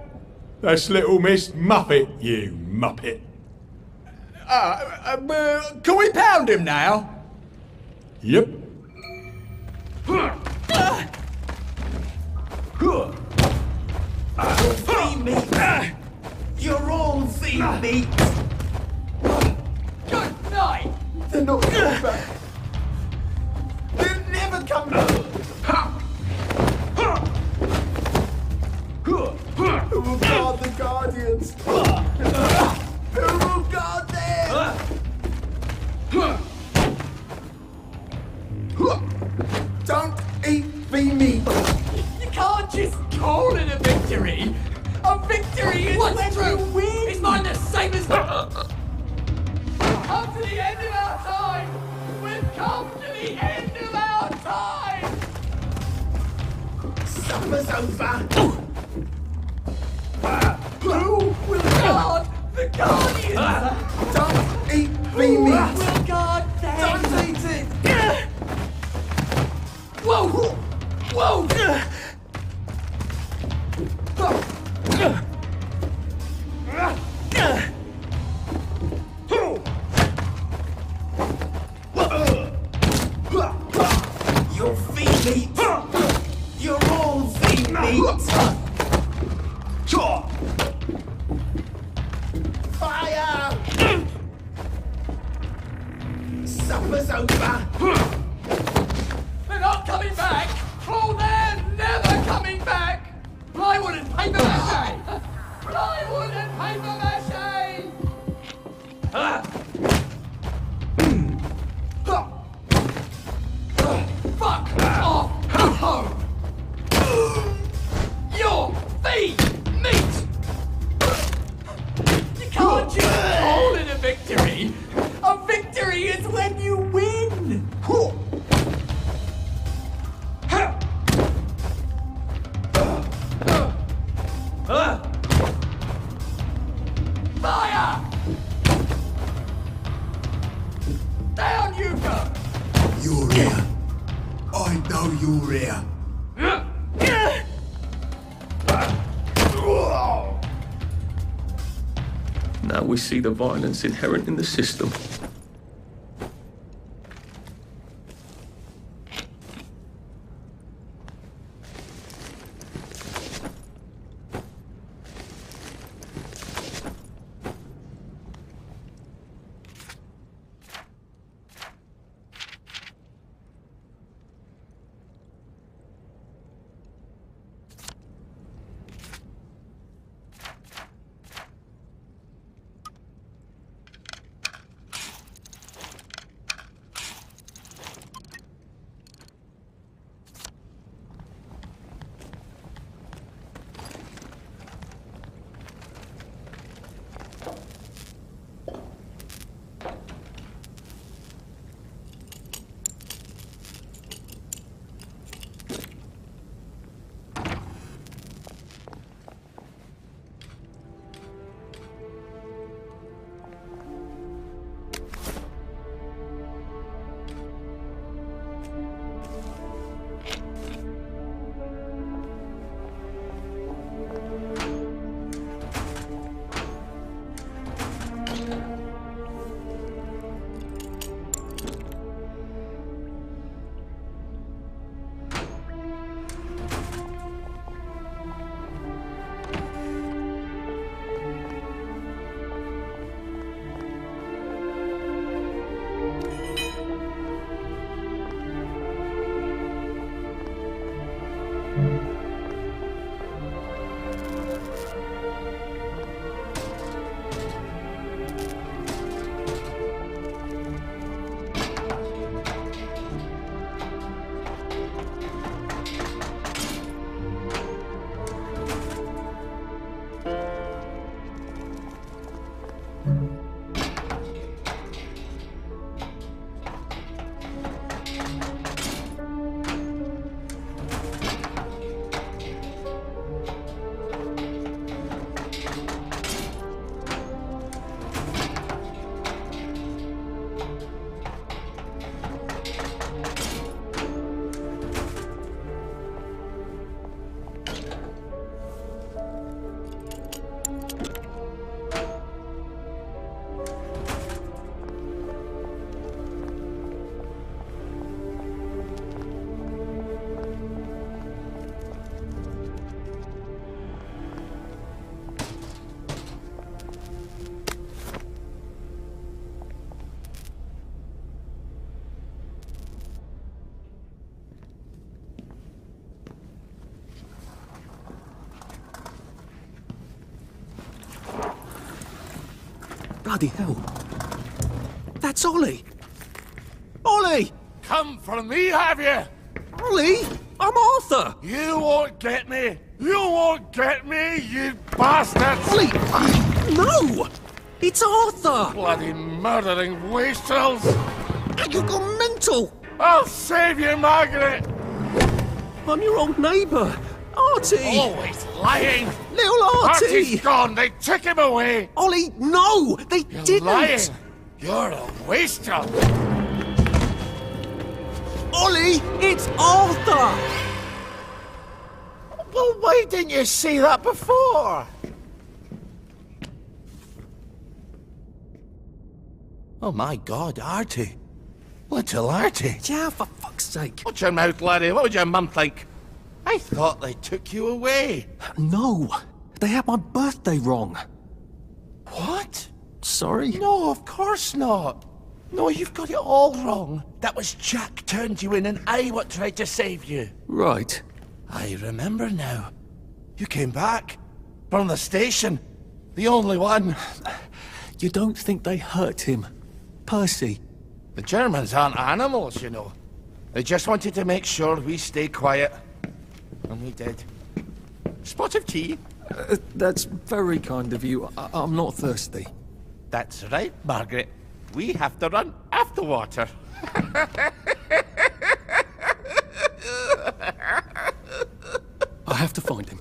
That's little Miss Muppet, you muppet. Can we pound him now? Yep. Free meat. You're all free meat. Good night. They're not coming back. They'll never come back. Who will guard the Guardians? Who will guard them? Don't eat the meat. You can't just call it a victory. A victory is when you win. It's not the same as. We've come to the end of our time. We've come to the end of our time. Supper's over. Who will guard the Guardians? Don't eat the meat. Who will guard them? Don't eat it. Whoa! Whoa! You're feed meat. You're all feed meat. Fire! Supper's over. They're not coming back! Oh, they're never coming back! Plywood and paper mache! Plywood and paper mache! Fuck off! Go home! Your feet meat! You can't just call it a victory! A victory is when you win! Fire! Down you go! You're here. I know you're here. Now we see the violence inherent in the system. Bloody hell. That's Ollie. Ollie! Come for me, have you? Ollie! I'm Arthur! You won't get me! You won't get me, you bastard! Ollie! No! It's Arthur! Bloody murdering wastrels! You've gone mental! I'll save you, Margaret! I'm your old neighbour, Artie! Always lying! Little Artie! Artie's gone! They took him away! Ollie, no! They You're didn't! lying! You're a wastrel! Ollie, it's Arthur! Well, why didn't you see that before? Oh my God, Artie. Little Artie. Yeah, for fuck's sake. Watch your mouth, laddie. What would your mum think? I thought they took you away. No, they had my birthday wrong. What? Sorry? No, of course not. No, you've got it all wrong. That was Jack turned you in and I what tried to save you. Right. I remember now. You came back. From the station. The only one. You don't think they hurt him? Percy? The Germans aren't animals, you know. They just wanted to make sure we stay quiet. And we did. Spot of tea? That's very kind of you. I'm not thirsty. That's right, Margaret. We have to run after water. I have to find him.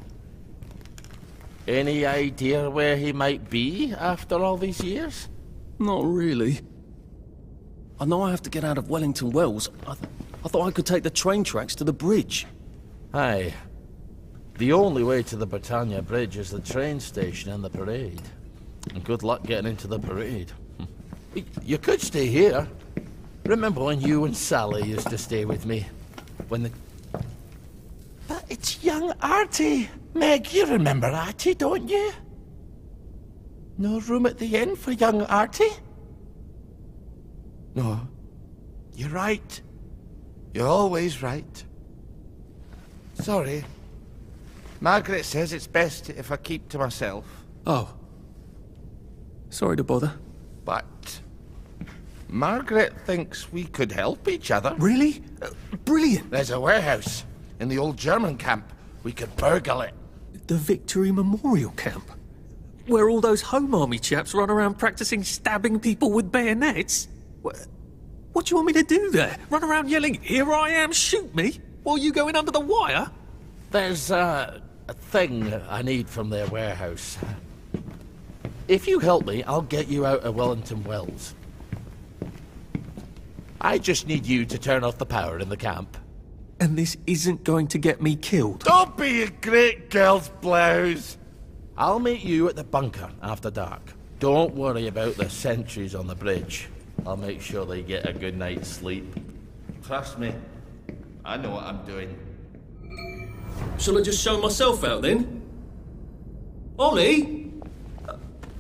Any idea where he might be after all these years? Not really. I know I have to get out of Wellington Wells. I thought I could take the train tracks to the bridge. Aye. The only way to the Britannia Bridge is the train station and the parade. And good luck getting into the parade. You could stay here. Remember when you and Sally used to stay with me? When the... But it's young Artie. Meg, you remember Artie, don't you? No room at the inn for young Artie? No. You're right. You're always right. Sorry. Margaret says it's best if I keep to myself. Oh. Sorry to bother. But Margaret thinks we could help each other. Really? Brilliant. There's a warehouse in the old German camp. We could burgle it. The Victory Memorial Camp? Where all those Home Army chaps run around practicing stabbing people with bayonets? What do you want me to do there? Run around yelling, "Here I am, shoot me," while you go in under the wire? There's a thing I need from their warehouse. If you help me, I'll get you out of Wellington Wells. I just need you to turn off the power in the camp. And this isn't going to get me killed. Don't be a great girl's blouse. I'll meet you at the bunker after dark. Don't worry about the sentries on the bridge. I'll make sure they get a good night's sleep. Trust me, I know what I'm doing. Shall I just show myself out then? Ollie?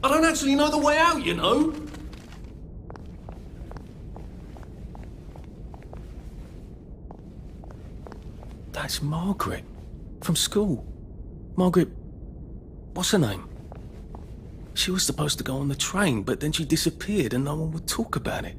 I don't actually know the way out, you know? That's Margaret. From school. Margaret... what's her name? She was supposed to go on the train, but then she disappeared and no one would talk about it.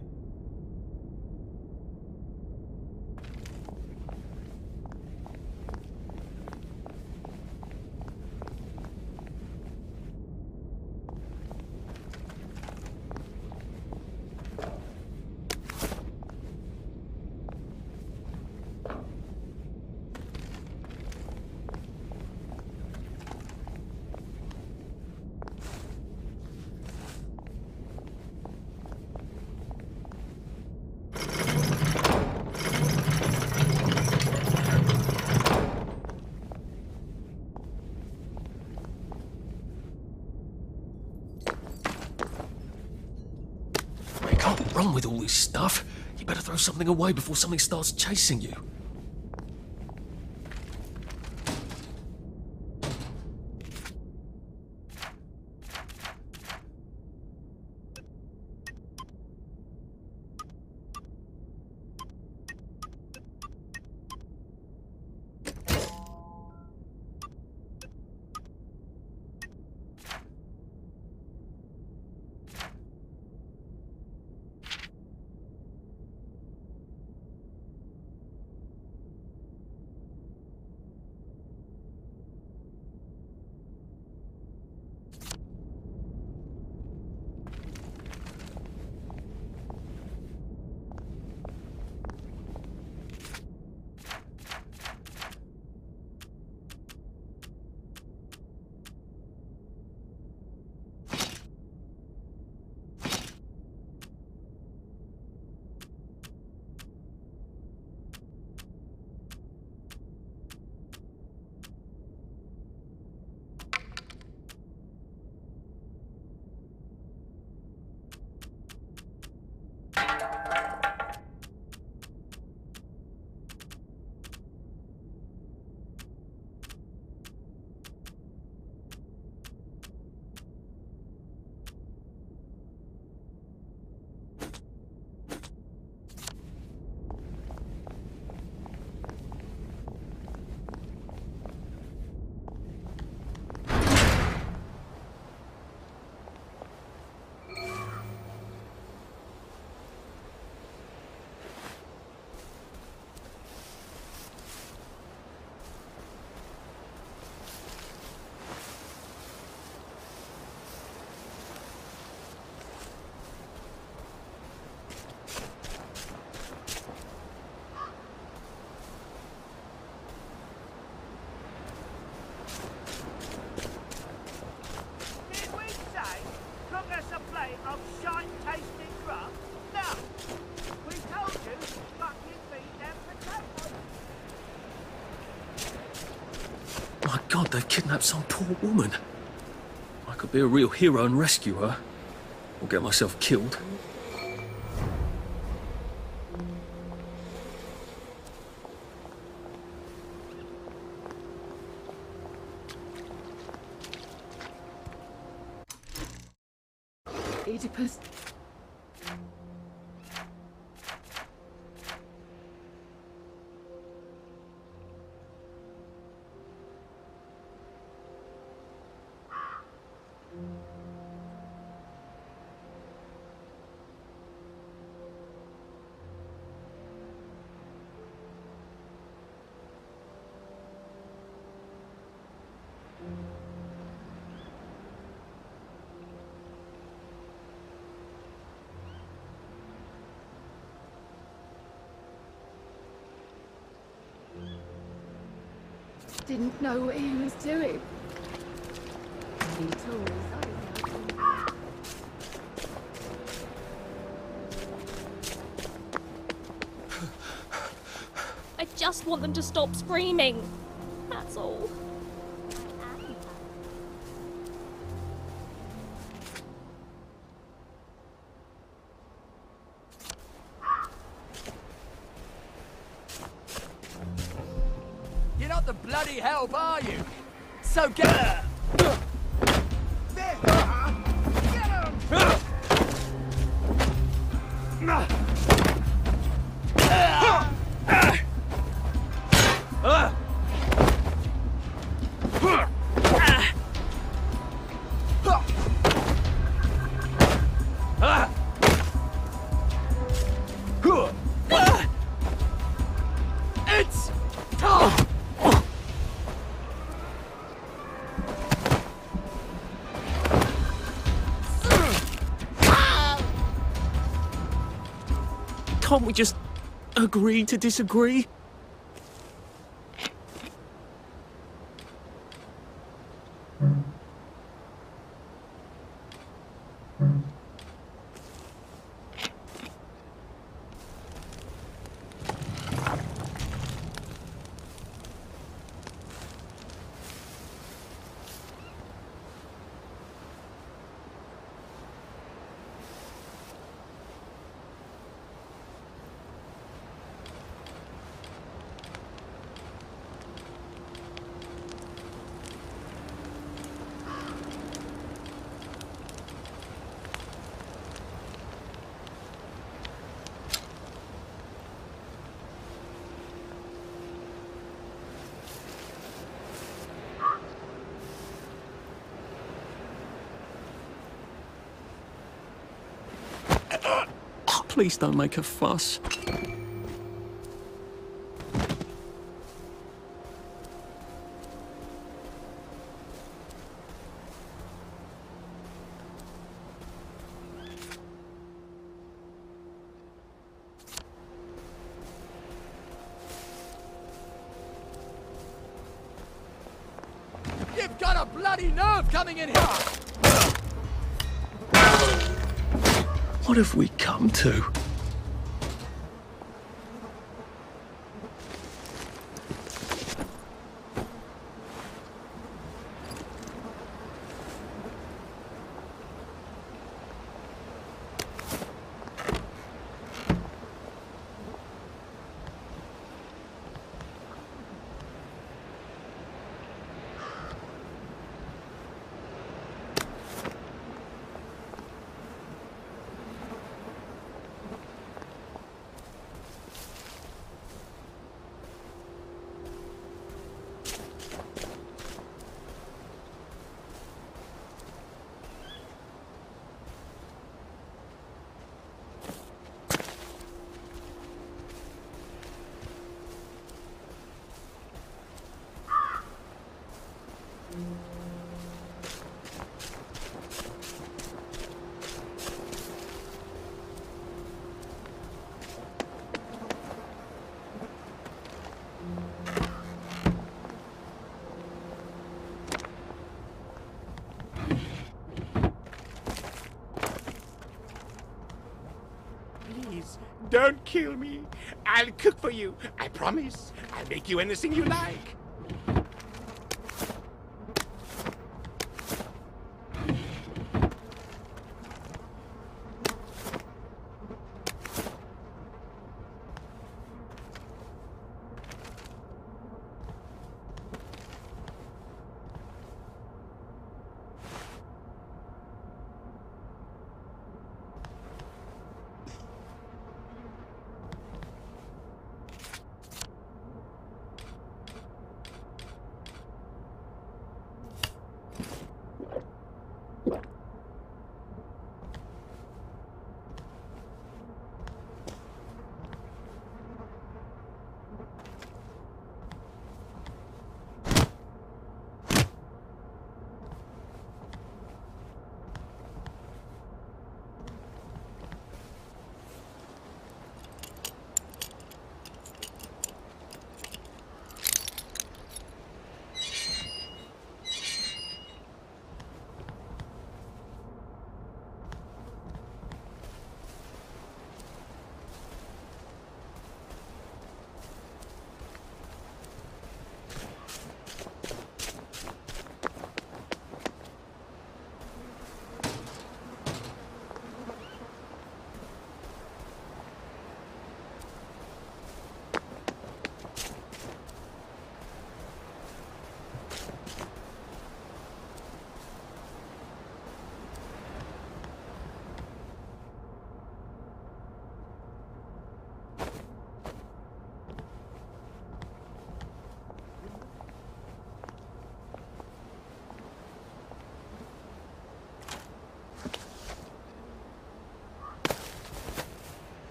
Run with all this stuff. You better throw something away before something starts chasing you. my God, they've kidnapped some poor woman. I could be a real hero and rescue her, or get myself killed. Oedipus. Didn't know what he was doing. I just want them to stop screaming. That's all. You're not the bloody help, are you? So get... It's tough! Can't we just agree to disagree? Please don't make a fuss. You've got a bloody nerve coming in here! What have we come to? Please, don't kill me. I'll cook for you. I promise. I'll make you anything you like.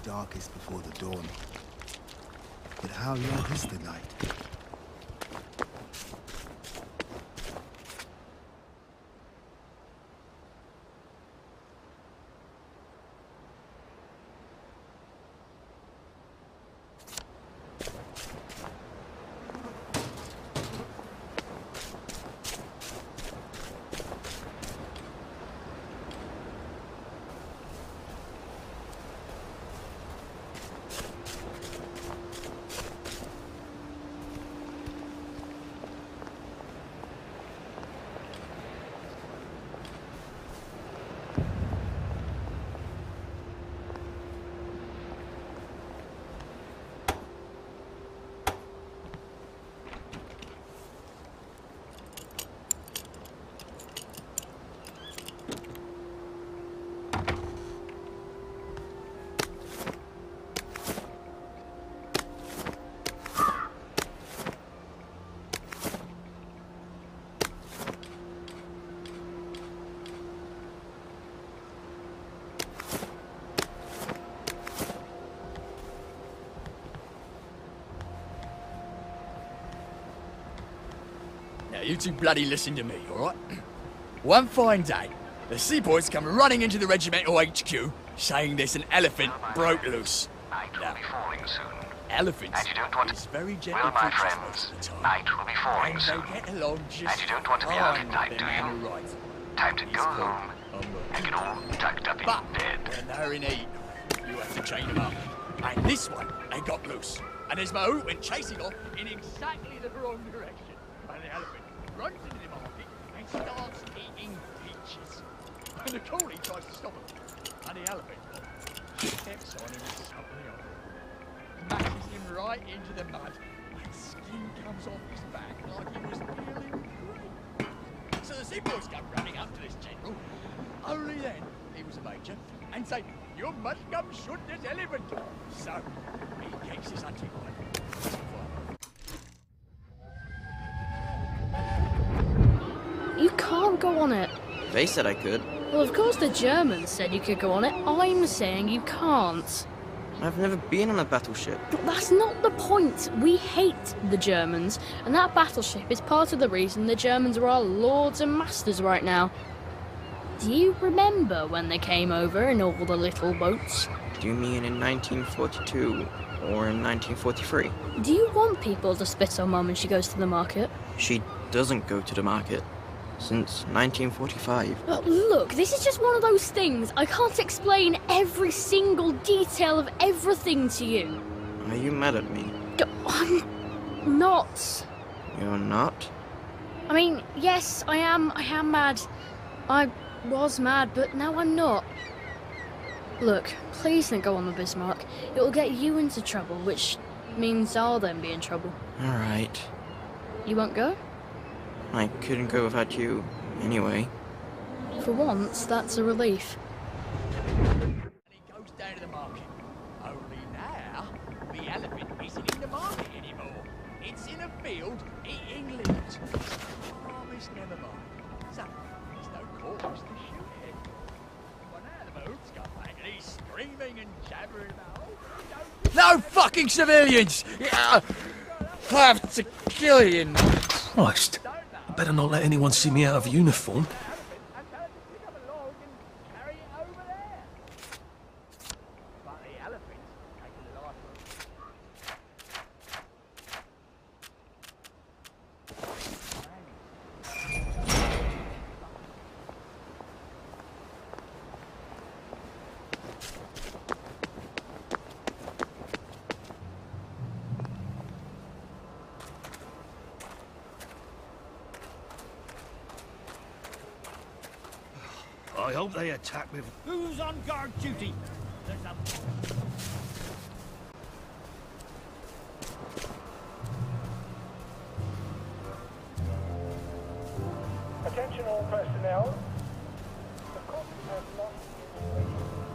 darkest before the dawn. But how long is the night? Now, you two bloody listen to me, alright? One fine day, the seaboys come running into the regimental HQ, saying there's an elephant broke loose. Night will be falling soon. Elephants And you don't want to... is very gentle Well, my creatures friends, most of the time. night will be falling And soon. they get along just And you don't want to be out at fine night, with do their you? man right. Time to go home and get all tucked up in bed. When they're in heat, you have to chain them up. And this one, they got loose. And as Mahout went chasing off in exactly the wrong direction. And the elephant runs into the market and starts eating peaches. And the coolie tries to stop him. And the elephant steps on him with something else. Smashes him right into the mud. And skin comes off his back like he was peeling grape. So the seaboys come running up to this general. Only then he was a major and say, "You must come shoot this elephant." So he takes his hunting rifle. You can't go on it. They said I could. Well, of course the Germans said you could go on it. I'm saying you can't. I've never been on a battleship. But that's not the point. We hate the Germans, and that battleship is part of the reason the Germans are our lords and masters right now. Do you remember when they came over in all the little boats? Do you mean in 1942 or in 1943? Do you want people to spit on Mum when she goes to the market? She doesn't go to the market since 1945. But look, this is just one of those things. I can't explain every single detail of everything to you. Are you mad at me? I'm not. You're not? I mean, yes, I am mad. I was mad, but now I'm not. Look, please don't go on the Bismarck. It will get you into trouble, which means I'll then be in trouble. Alright. You won't go? I couldn't go without you, anyway. For once, that's a relief. He goes down to the market. Only now, the elephant isn't in the market anymore. It's in a field eating leaves. Promise never mind. So, there's no cause to shoot it. But now the Mahout's come back and he's screaming and jabbering about. No fucking civilians! I have to kill you. Christ. Better not let anyone see me out of uniform. I hope they attack me. Who's on guard duty? There's a... Attention all personnel. The cook has lost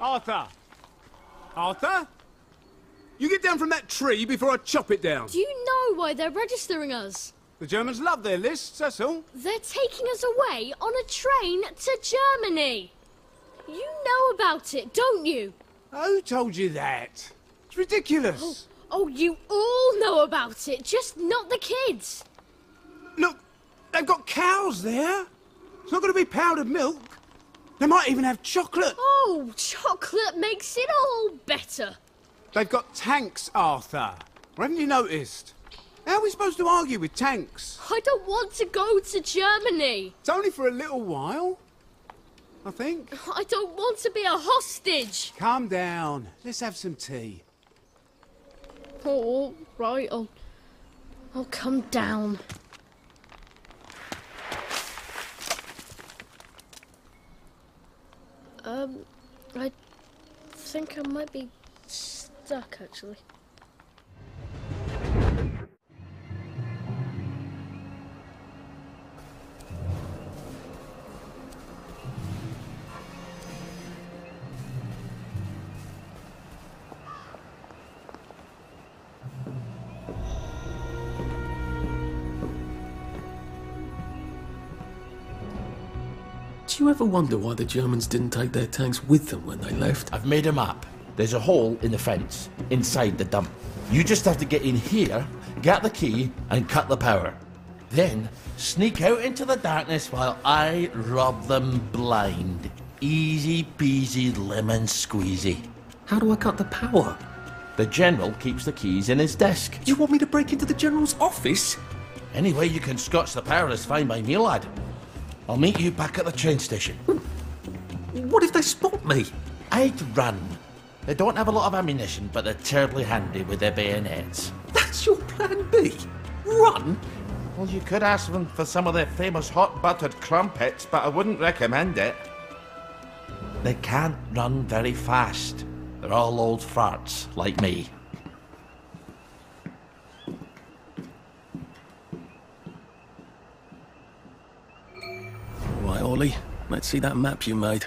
Arthur! Arthur? You get down from that tree before I chop it down. Do you know why they're registering us? The Germans love their lists, that's all. They're taking us away on a train to Germany. You know about it, don't you? Who told you that? It's ridiculous. Oh, you all know about it, just not the kids. Look, they've got cows there. It's not going to be powdered milk. They might even have chocolate. Oh, chocolate makes it all better. They've got tanks, Arthur. Or haven't you noticed? How are we supposed to argue with tanks? I don't want to go to Germany. It's only for a little while, I think. I don't want to be a hostage. Calm down. Let's have some tea. Oh, right. I'll come down. I think I might be stuck, actually. Do you ever wonder why the Germans didn't take their tanks with them when they left? I've made a map. There's a hole in the fence, inside the dump. You just have to get in here, get the key, and cut the power. Then, sneak out into the darkness while I rob them blind. Easy peasy lemon squeezy. How do I cut the power? The General keeps the keys in his desk. You want me to break into the General's office? Any way you can scotch the power is fine by me, lad. I'll meet you back at the train station. What if they spot me? I'd run. They don't have a lot of ammunition, but they're terribly handy with their bayonets. That's your plan B? Run? Well, you could ask them for some of their famous hot buttered crumpets, but I wouldn't recommend it. They can't run very fast. They're all old farts, like me. Right, Ollie, let's see that map you made.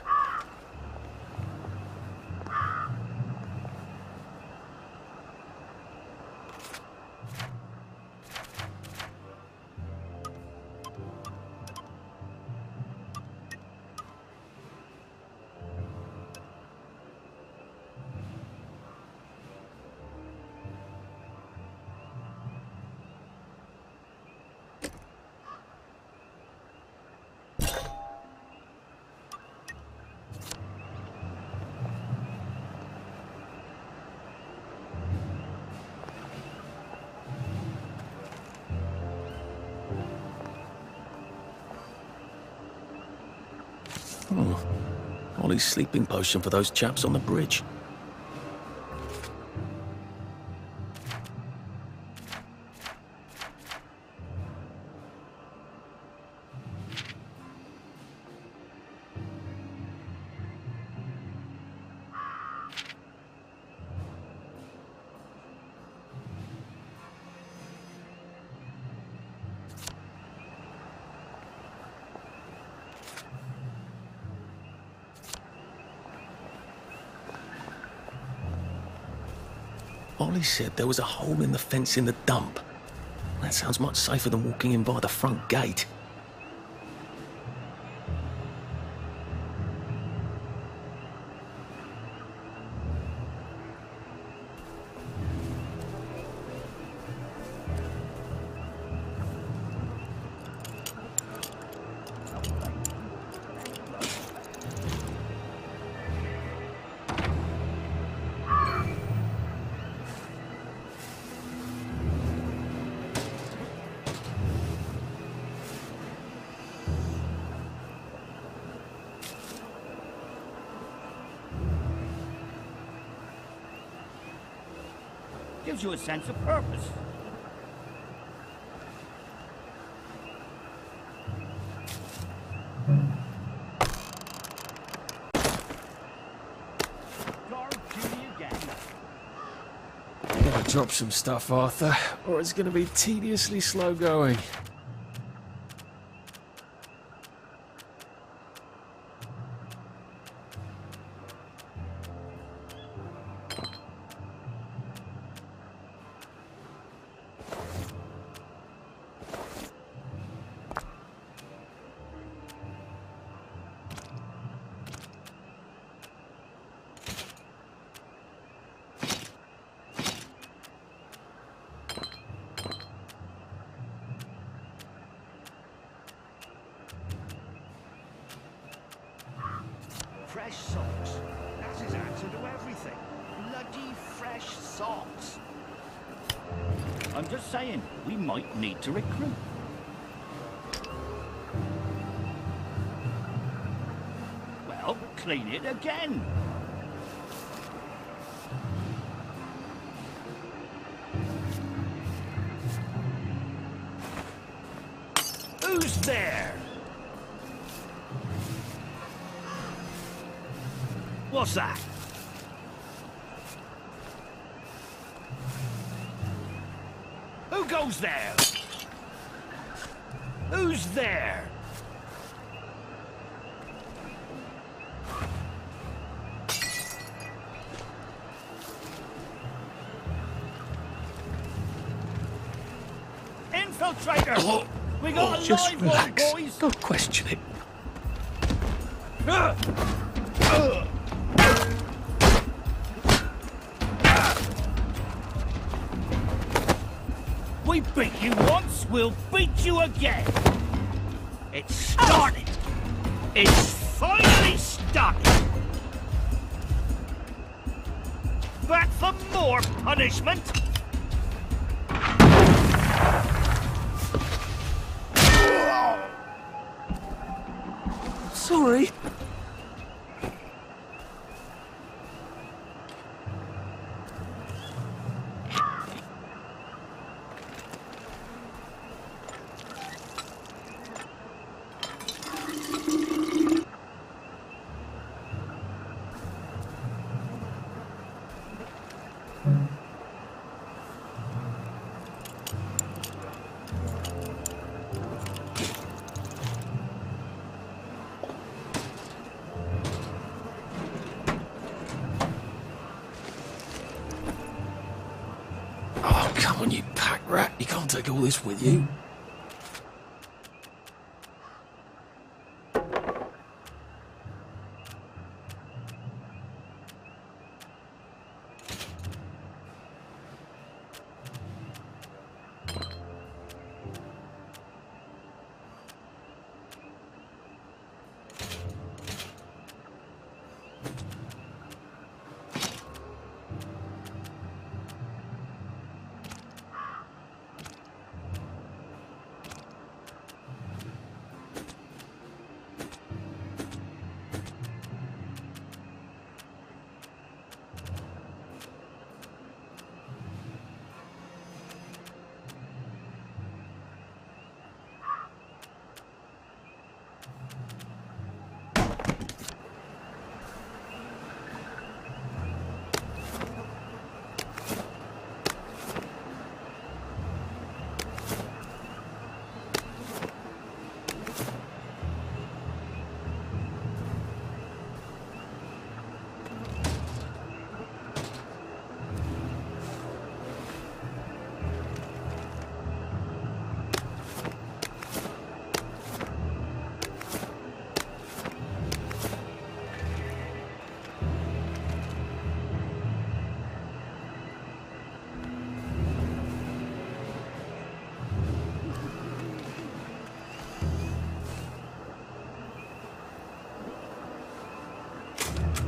Oh, Ollie's sleeping potion for those chaps on the bridge. Ollie said there was a hole in the fence in the dump. That sounds much safer than walking in by the front gate. Gives you a sense of purpose. Guard duty again. Gotta drop some stuff, Arthur, or it's gonna be tediously slow going. fresh socks. I'm just saying, we might need to recruit. Well, clean it again. Who's there? What's that? Who goes there? Who's there? Infiltrator! Oh, we got a just live relax. one, boys! Don't question it. We beat you once, we'll beat you again! It's started! It's finally started! Back for more punishment! Sorry. Oh, come on, you pack rat. You can't take all this with you.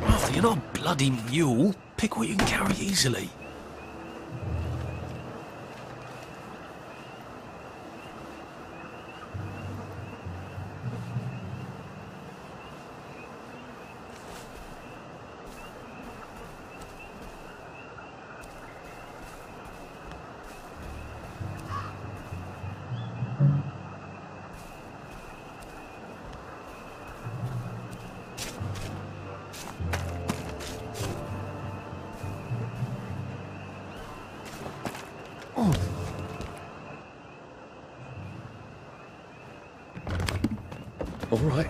Arthur, you're not a bloody mule. Pick what you can carry easily. All right,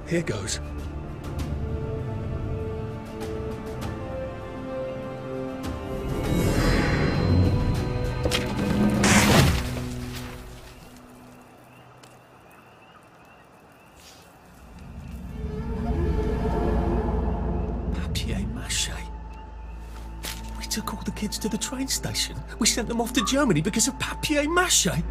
here goes. Papier-mâché. We took all the kids to the train station. We sent them off to Germany because of papier-mâché.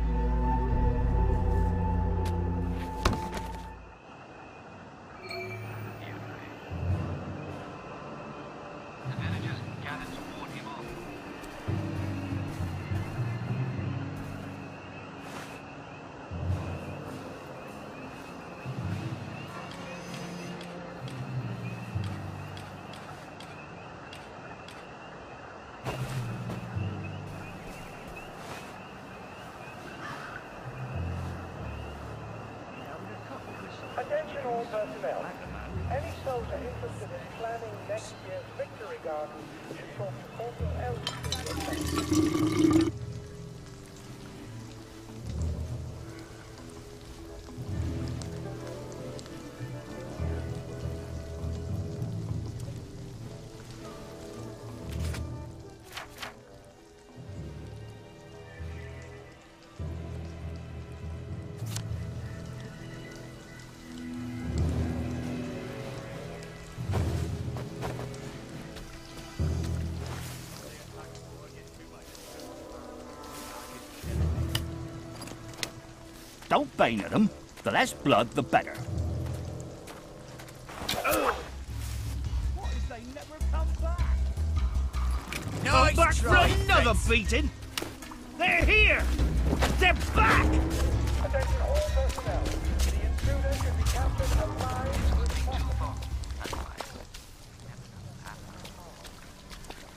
all personnel. Any soldier interested in planning next year's victory garden should talk to Corporal Elton. Don't bang at them. The less blood, the better. What if they never come back? Come back for another beating. They're here. They're back. Attention all personnel. The intruder should be captured alive as possible.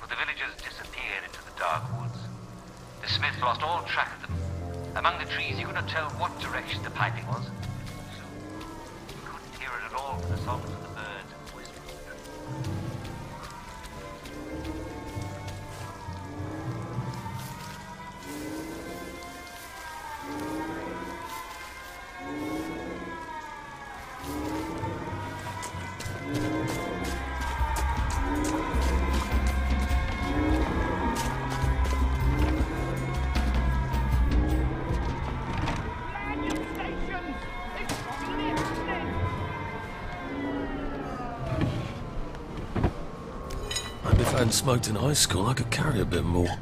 For the villagers disappeared into the dark woods. The smith lost all track of them. Among the trees, you could not tell what direction the piping was. You couldn't hear it at all for the songs of the birds and whispers. Maybe if I hadn't smoked in high school, I could carry a bit more.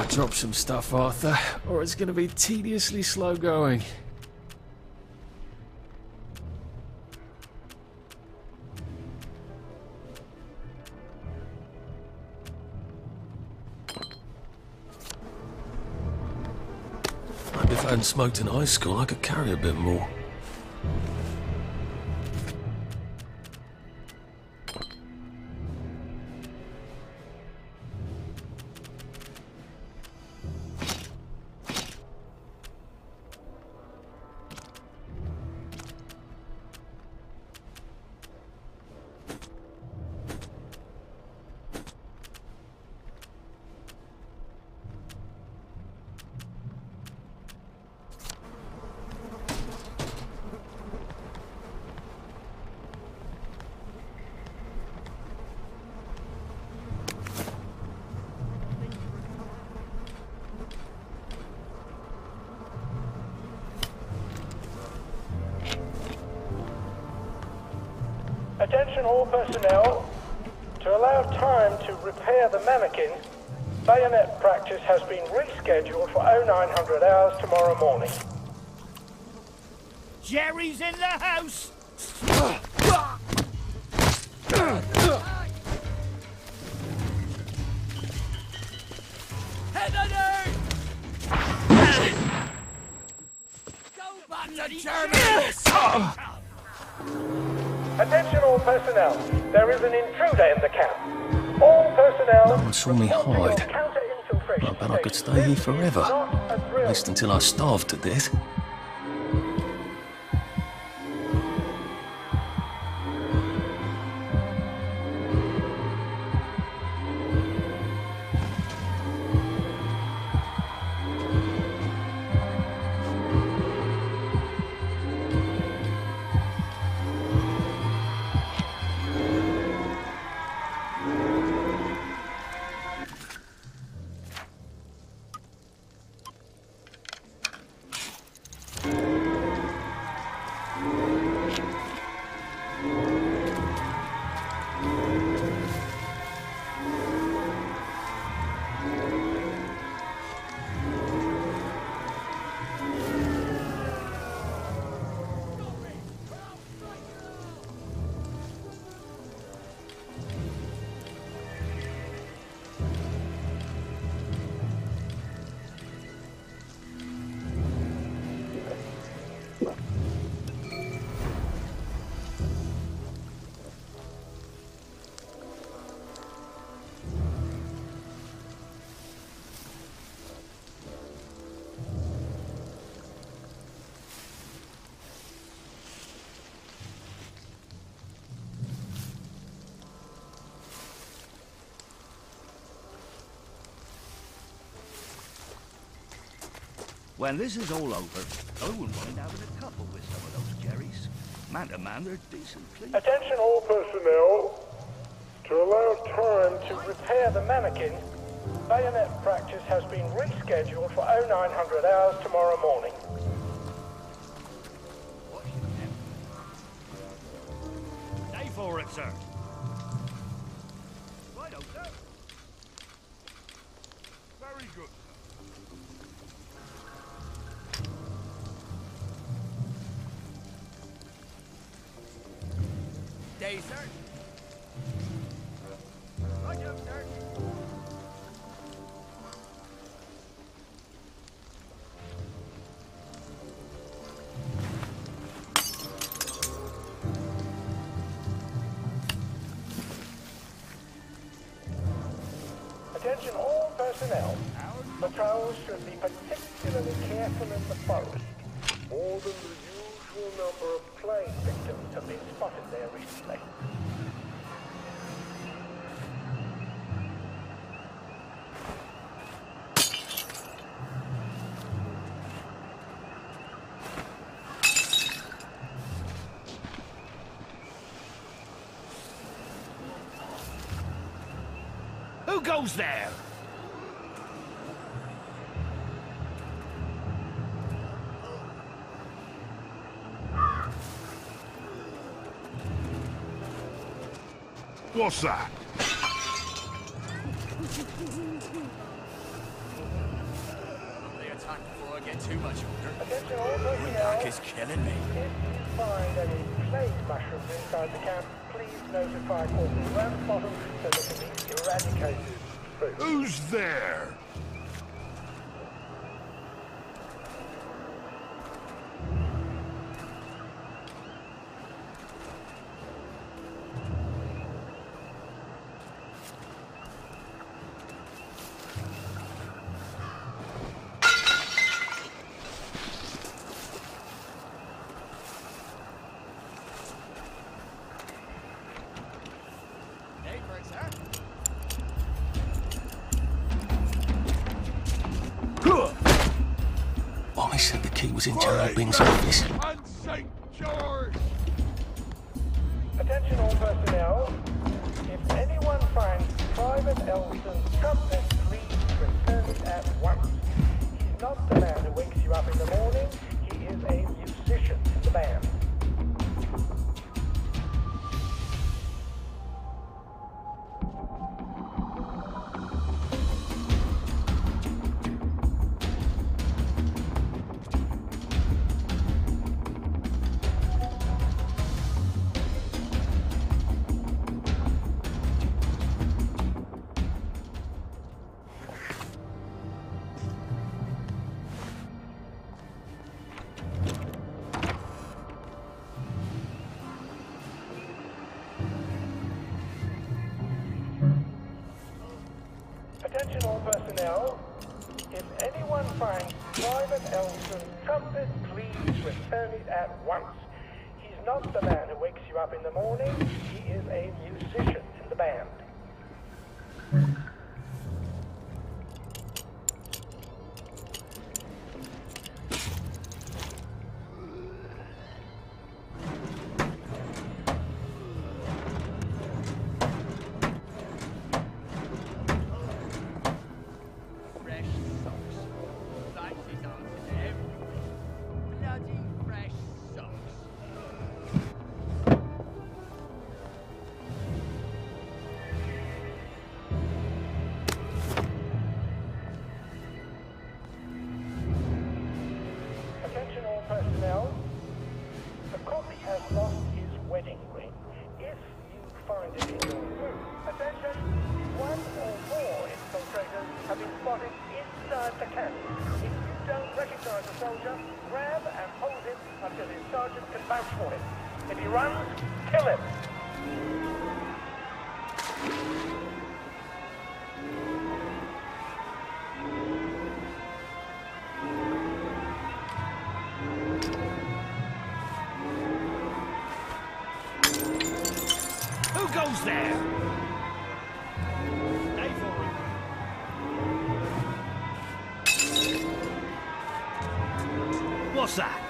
Drop some stuff, Arthur, or it's going to be tediously slow going. Maybe if I hadn't smoked in high school, I could carry a bit more. Attention all personnel. To allow time to repair the mannequin, bayonet practice has been rescheduled for 0900 hours tomorrow morning. Jerry's in the house. Head Go back to Germany! Attention all personnel. There is an intruder in the camp. All personnel... No one saw me hide. I bet I could stay here forever. At least until I starved to death. When this is all over, I wouldn't mind having a couple with some of those Jerrys. Man to man, they're decent clean. Attention all personnel. To allow time to repair the mannequin, bayonet practice has been rescheduled for 0900 hours tomorrow morning. Stay for it, sir. Right, sir. Very good. Day, sir. Right up, sir. Attention all personnel. Patrols should be particularly careful in the forest. More than the usual number of plague victims have been spotted there recently. Who goes there? What's that? They attack before I get too much older. Attention all My personnel. back is killing me. If you find any plague mushrooms inside the camp, please notify Corporal Ramsbottom so they can be eradicated. Who's there? Day for it, sir. Mommy said the key was in General Bing's office. And St. George! Attention all personnel. If anyone finds Private Elson's trumpet, please return it at once. He's not the man who wakes you up in the morning. He is a musician in the band. Attention all personnel. If anyone finds Private Elson's trumpet, please return it at once. He's not the man who wakes you up in the morning. He is a musician in the band. Fresh socks. That is on to them. Bloody fresh socks. Attention all personnel. The cook has lost his wedding ring. If you find it in your room, attention, one or more infiltrators have been spotted inside the camp. If you don't recognize the soldier, grab and hold him until his sergeant can vouch for him. If he runs, kill him. Who goes there? Stay for it. What's that?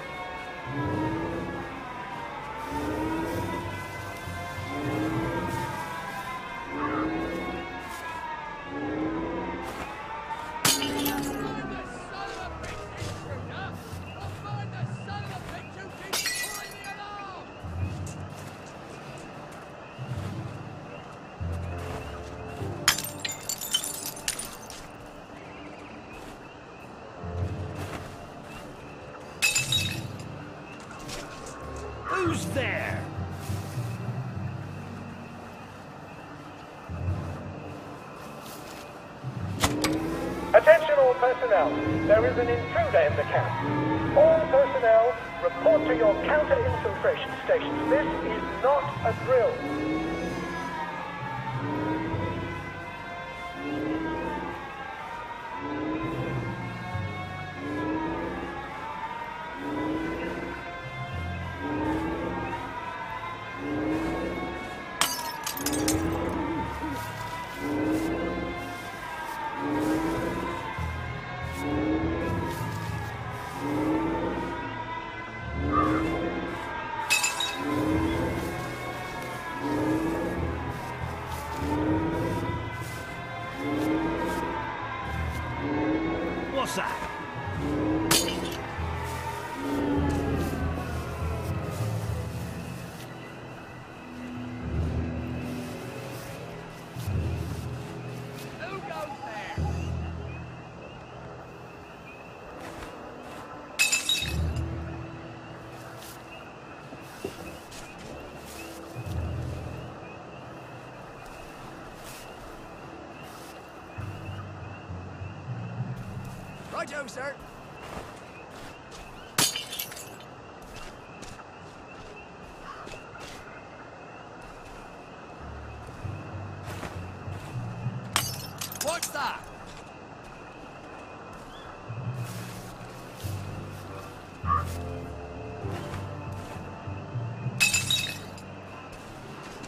Who's there? Attention all personnel. There is an intruder in the camp. All personnel, report to your counter-infiltration stations. This is not a drill. What's that? Who goes there? Righto, sir. What's that?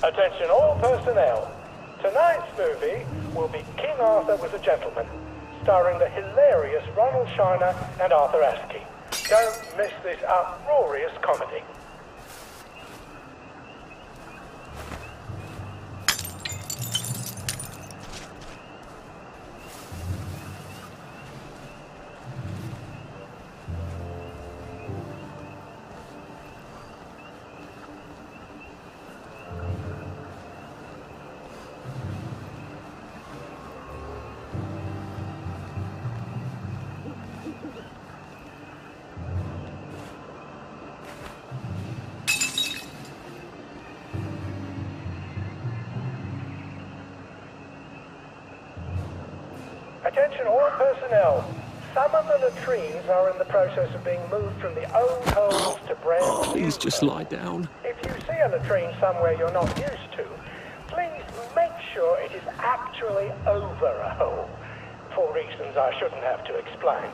Attention all personnel. Tonight's movie will be King Arthur Was a Gentleman, starring the hilarious Ronald Shiner and Arthur Askey. Don't miss this uproarious comedy. Attention all personnel. Some of the latrines are in the process of being moved from the old holes to brand new. Please just lie down. If you see a latrine somewhere you're not used to, please make sure it is actually over a hole, for reasons I shouldn't have to explain.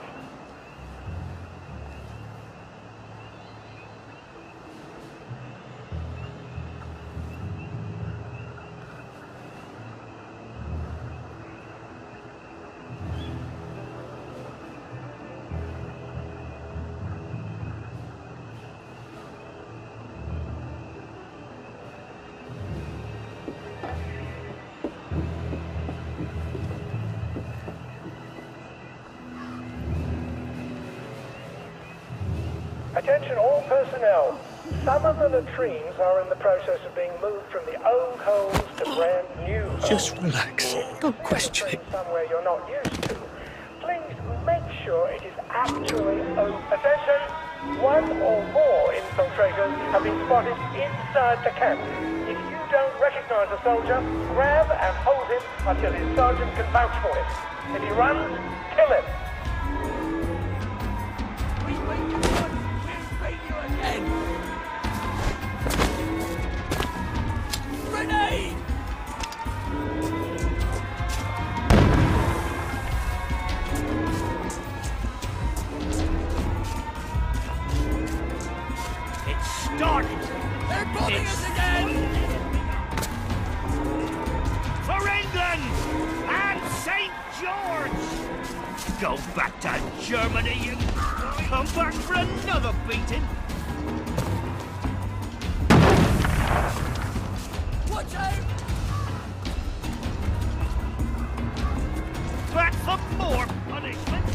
Attention all personnel. Some of the latrines are in the process of being moved from the old holes to brand new holes. Just relax. Don't question it. Somewhere you're not used to. Please make sure it is actually open. Attention! One or more infiltrators have been spotted inside the camp. If you don't recognize a soldier, grab and hold him until his sergeant can vouch for him. If he runs, kill him. Grenade! It started! They're bombing us again! For England! And St. George! Go back to Germany and come back for another beating. Watch out! Back for more punishment.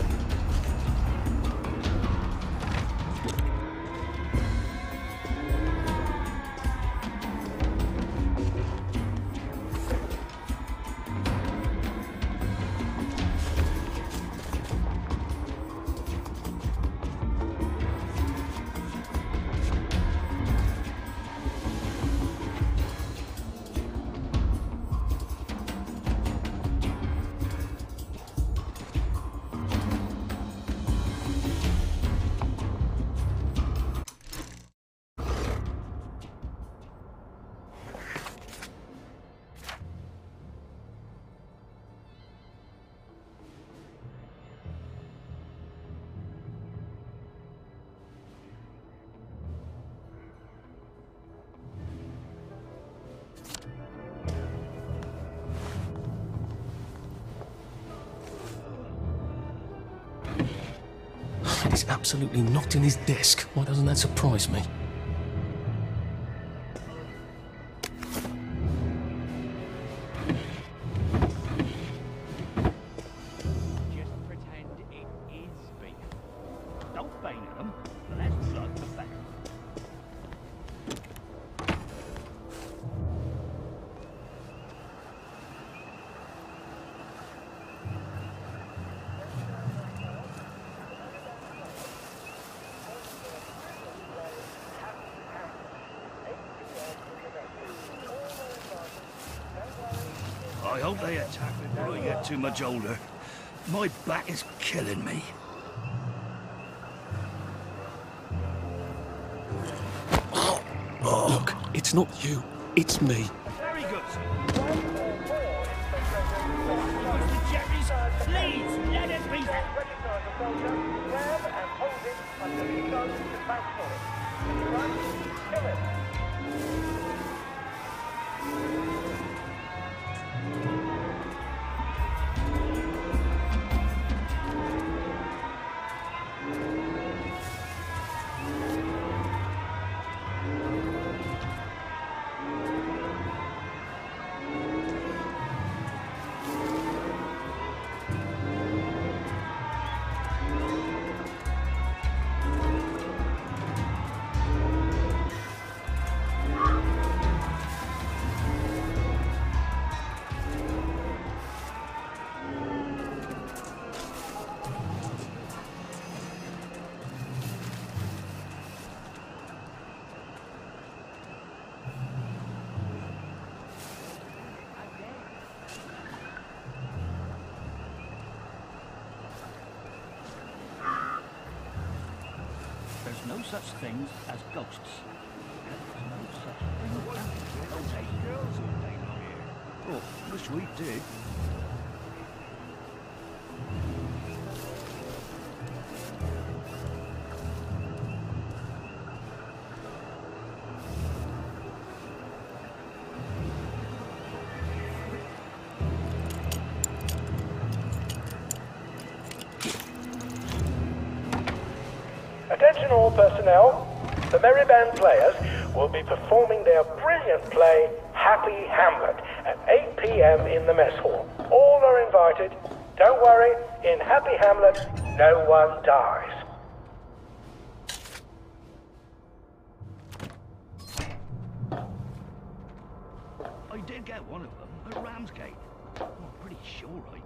It's absolutely not in his desk. Why doesn't that surprise me? Just pretend it is beef. Don't bang at them. The less blood, the better. I hope they attack before I get too much older. My back is killing me. Look, it's not you, it's me. Very good. Mr. Jeffries, please let it be that. Grab and hold it until he goes to bounce for it. If he runs, kill him. There's no such things as ghosts. And there's no such thing as... We don't take girls all day long here. Oh, wish we did. Attention all personnel. The Merry Band players will be performing their brilliant play, Happy Hamlet, at 8 p.m. in the mess hall. All are invited. Don't worry, in Happy Hamlet, no one dies. I did get one of them at Ramsgate. Oh, I'm pretty sure I did.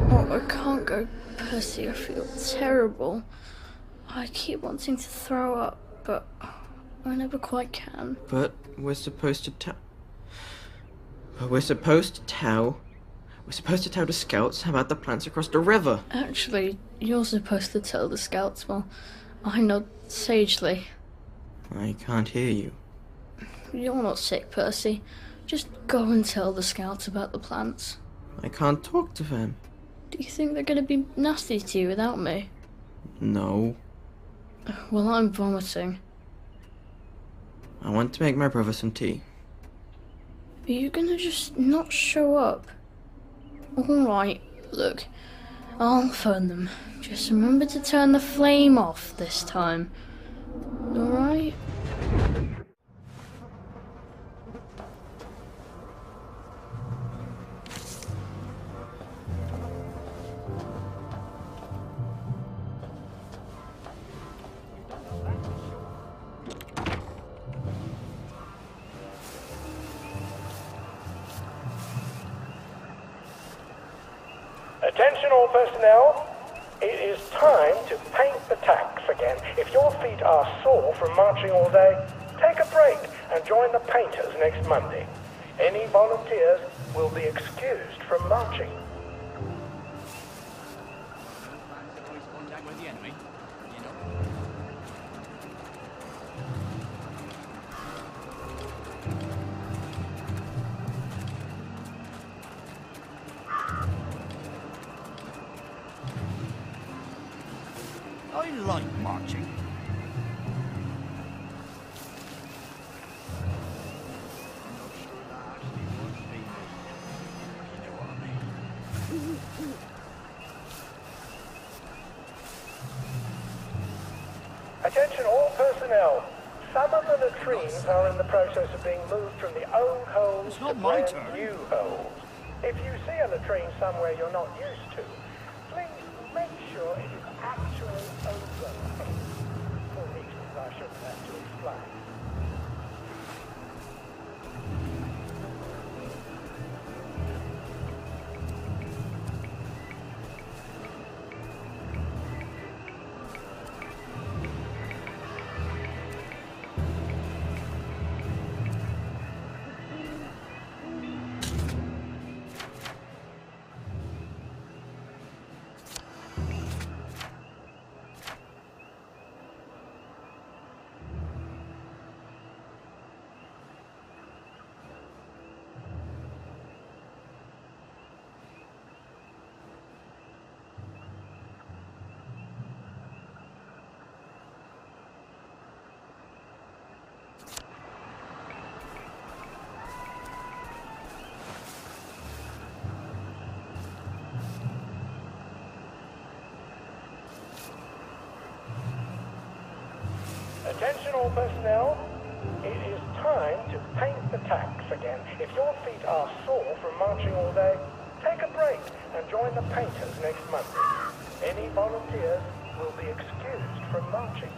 Oh, I can't go, Percy. I feel terrible. I keep wanting to throw up, but I never quite can. But we're supposed to tell... We're supposed to tell the scouts about the plants across the river. Actually, you're supposed to tell the scouts while I nod sagely. I can't hear you. You're not sick, Percy. Just go and tell the scouts about the plants. I can't talk to them. Do you think they're going to be nasty to you without me? No. Well, I'm vomiting. I want to make my brother some tea. Are you gonna just not show up? Alright, look, I'll phone them. Just remember to turn the flame off this time. Alright? Attention all personnel, it is time to paint the tacks again. If your feet are sore from marching all day, take a break and join the painters next Monday. Any volunteers will be excused from marching. I like marching. Attention all personnel. Some of the latrines are in the process of being moved from the old holes to brand new holes. If you see a latrine somewhere you're not used to, please make sure it is actually open. For reasons I shouldn't have to explain. Attention all personnel, it is time to paint the tacks again. If your feet are sore from marching all day, take a break and join the painters next Monday. Any volunteers will be excused from marching.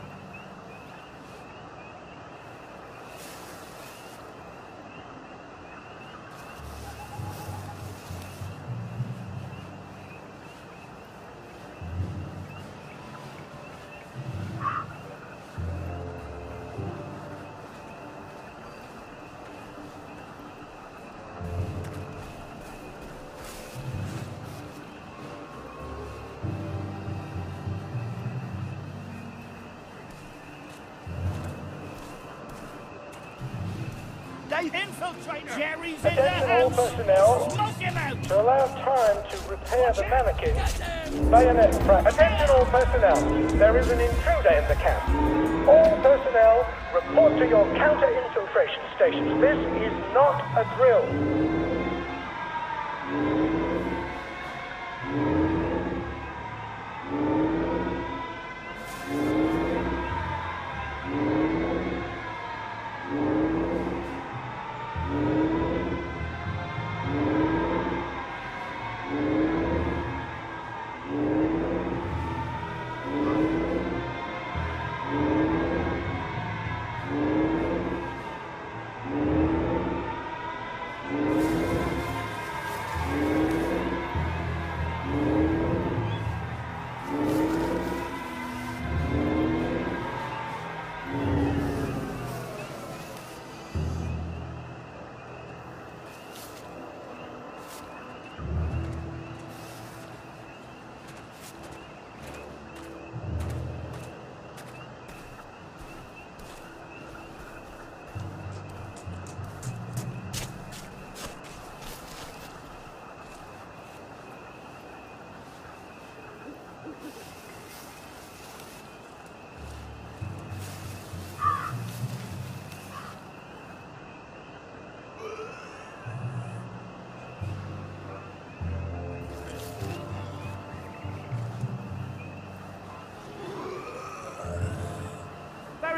They infiltrate Jerry's in the Attention all house! personnel, Smoke him out! to allow time to repair the mannequins. Bayonet practice. Attention all personnel, there is an intruder in the camp. All personnel, report to your counter-infiltration stations. This is not a drill.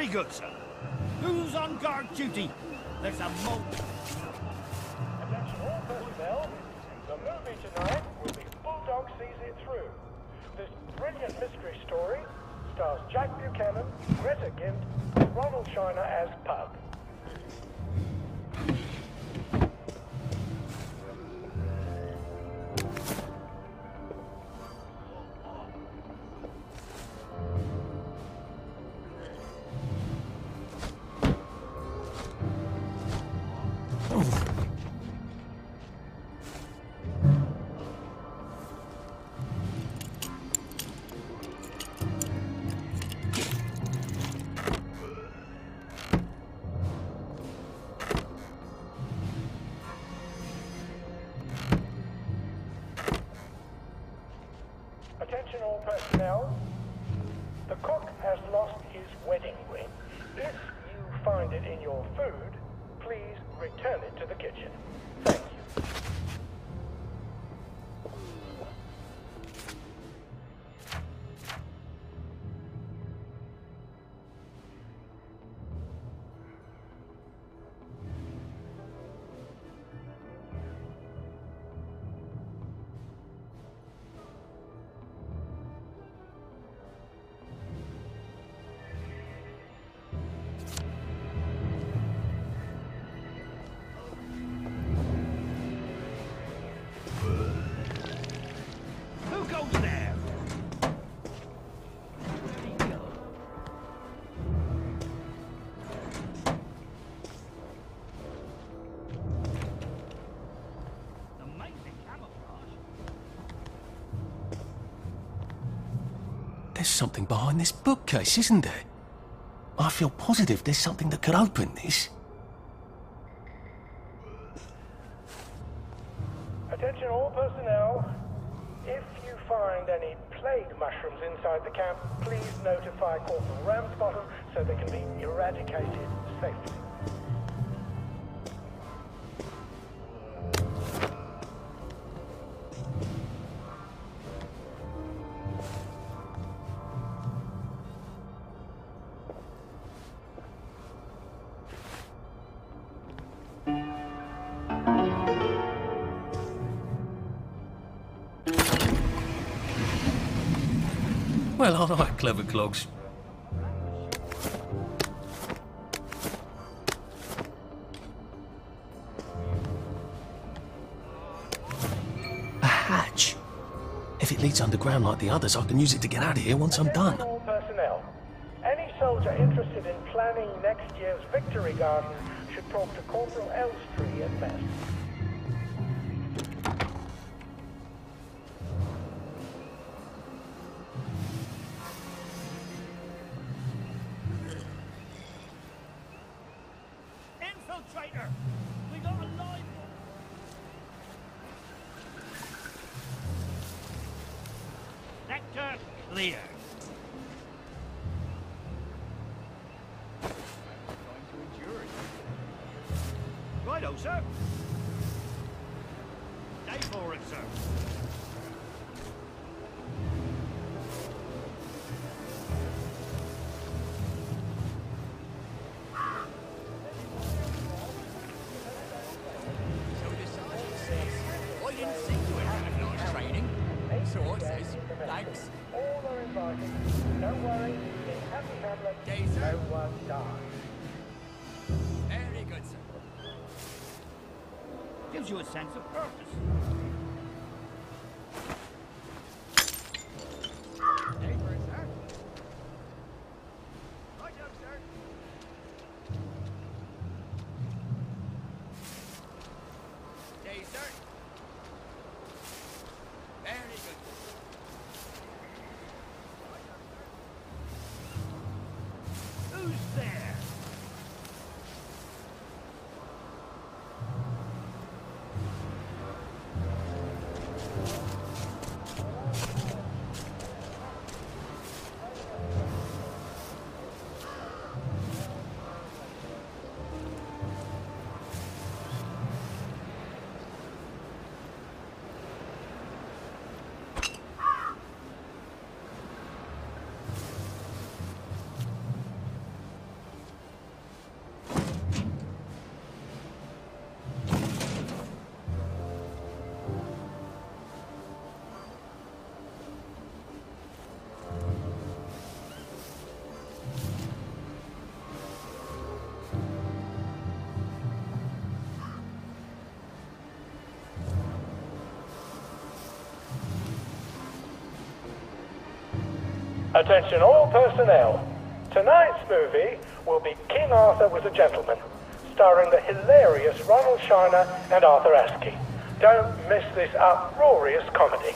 Very good, sir. Who's on guard duty? There's a mo... Attention all personnel. The movie tonight will be Bulldog Sees It Through. This brilliant mystery story stars Jack Buchanan, Greta Gint, and Ronald Shiner as Pug. Attention all personnel. The cook has lost his wedding ring. If you find it in your food, please return it to the kitchen. Thank you. Who goes there? Amazing camouflage. There's something behind this bookcase, isn't there? I feel positive there's something that could open this. Attention all personnel. If you find any plague mushrooms inside the camp, please notify Corporal Ramsbottom so they can be eradicated safely. Well, all right, clever clogs. A hatch. If it leads underground like the others, I can use it to get out of here once I'm done. All personnel. Any soldier interested in planning next year's victory garden should talk to Corporal Elstree at mess. Infiltrator! We got a live one! Sector clear. Righto, sir. Day for it, sir. I didn't see you in nice training. So it says, thanks. All are invited. Don't worry, in Happy Hamlet, no one dies. Very good, sir. Gives you a sense of purpose. Day for it, sir. Right up, sir. Day, sir. Very good. Who's there? Attention all personnel. Tonight's movie will be King Arthur Was a Gentleman, starring the hilarious Ronald Shiner and Arthur Askey. Don't miss this uproarious comedy.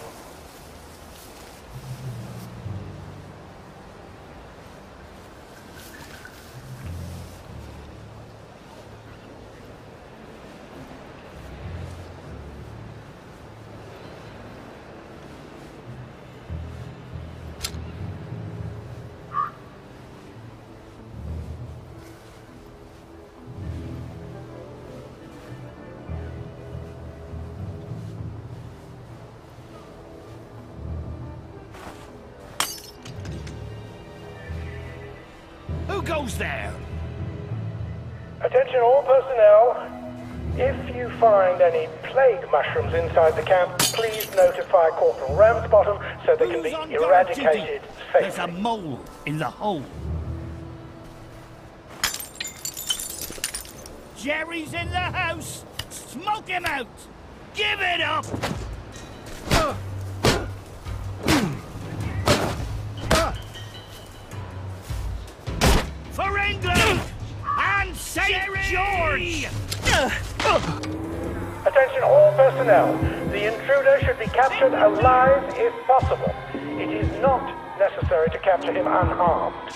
Who goes there? Attention all personnel. If you find any plague mushrooms inside the camp, please notify Corporal Ramsbottom so they can be eradicated There's safely. a mole in the hole. Jerry's in the house! Smoke him out! Give it up! For England! And St. George! Attention all personnel. The intruder should be captured alive if possible. It is not necessary to capture him unharmed.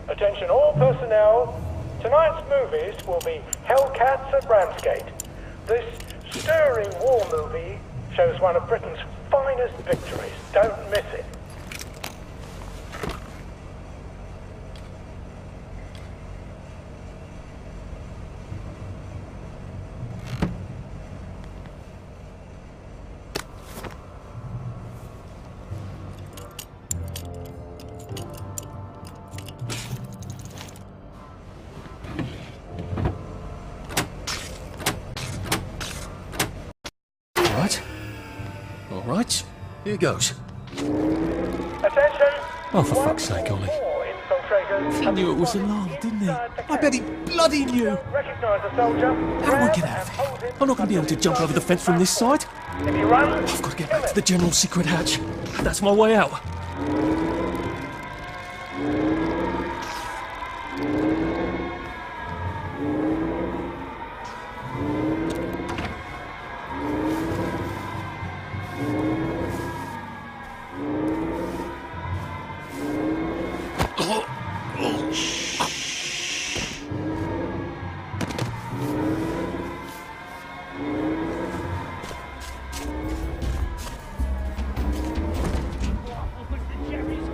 Attention all personnel. Tonight's movies will be Hellcats at Ramsgate. This stirring war movie shows one of Britain's finest victories. Don't miss it. Right, here goes. Attention! Oh, for fuck's sake, Ollie. He knew it was alarmed, didn't he? I bet he bloody knew. Recognize the soldier. How do I get out of here? I'm not going to be able to jump over the fence from this side. If you run, I've got to get back to the general secret hatch. That's my way out. Jerry's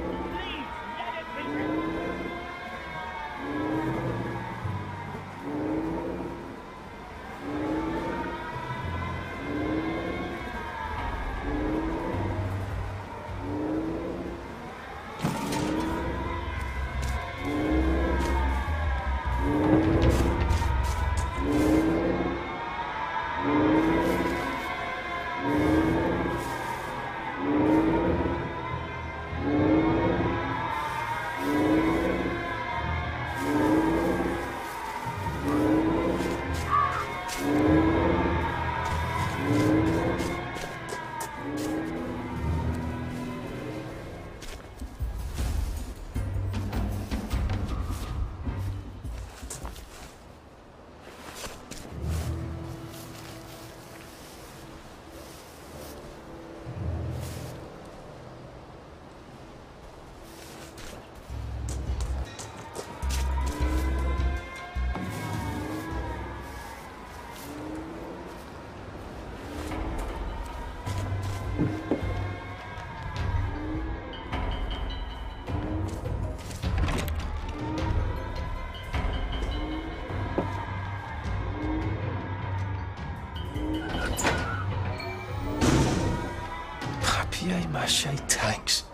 Attaché tanks.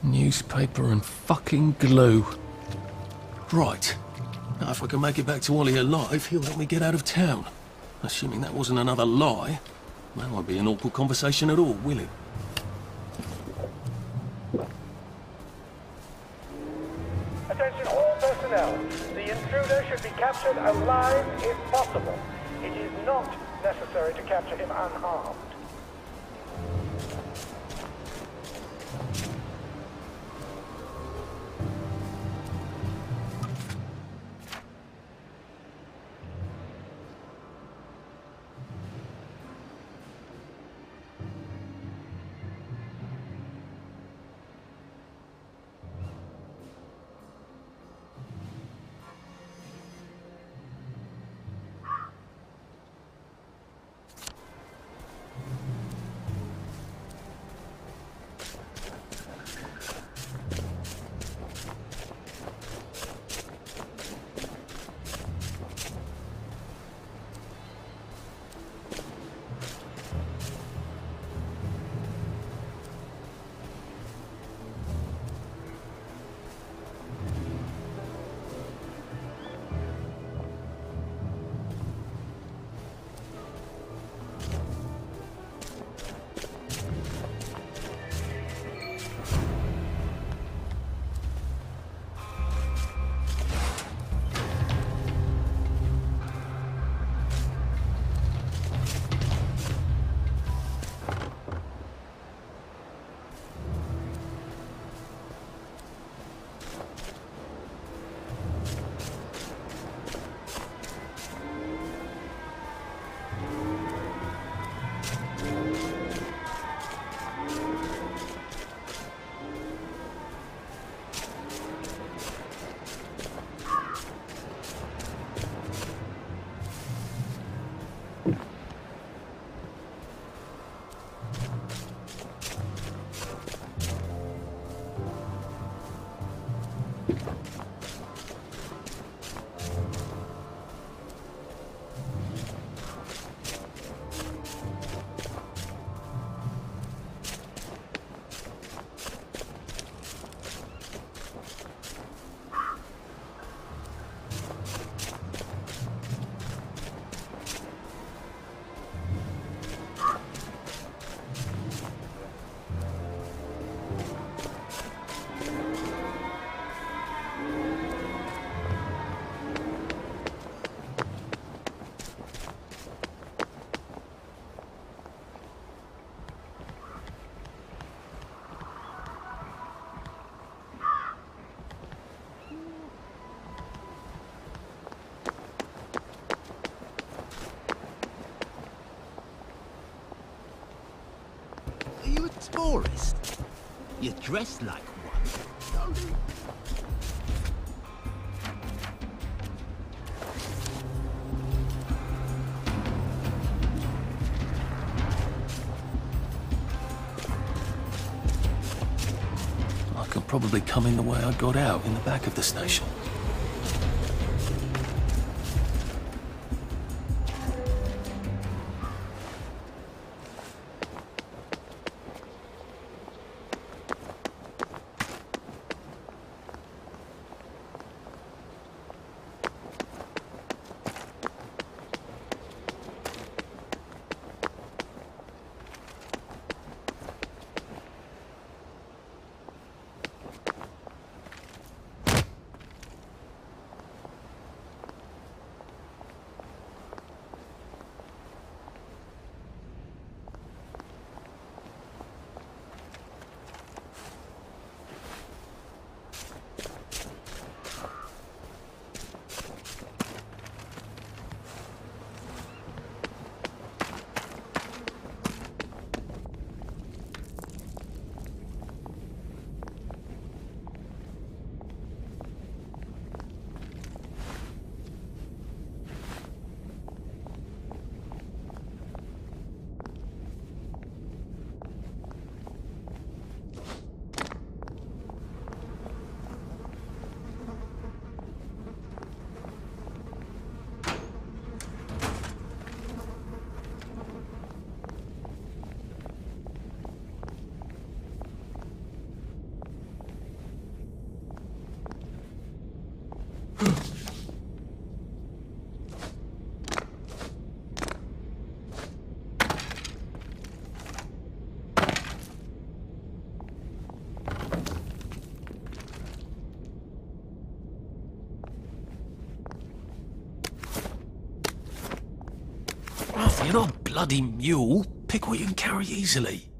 Newspaper and fucking glue. Right. Now, if I can make it back to Ollie alive, he'll help me get out of town. Assuming that wasn't another lie, that won't be an awkward conversation at all, will it? Attention all personnel. The intruder should be captured alive if possible. It is not necessary to capture him unharmed. Are you a tourist? You're dressed like one. I could probably come in the way I got out, in the back of the station. You're not a bloody mule. Pick what you can carry easily.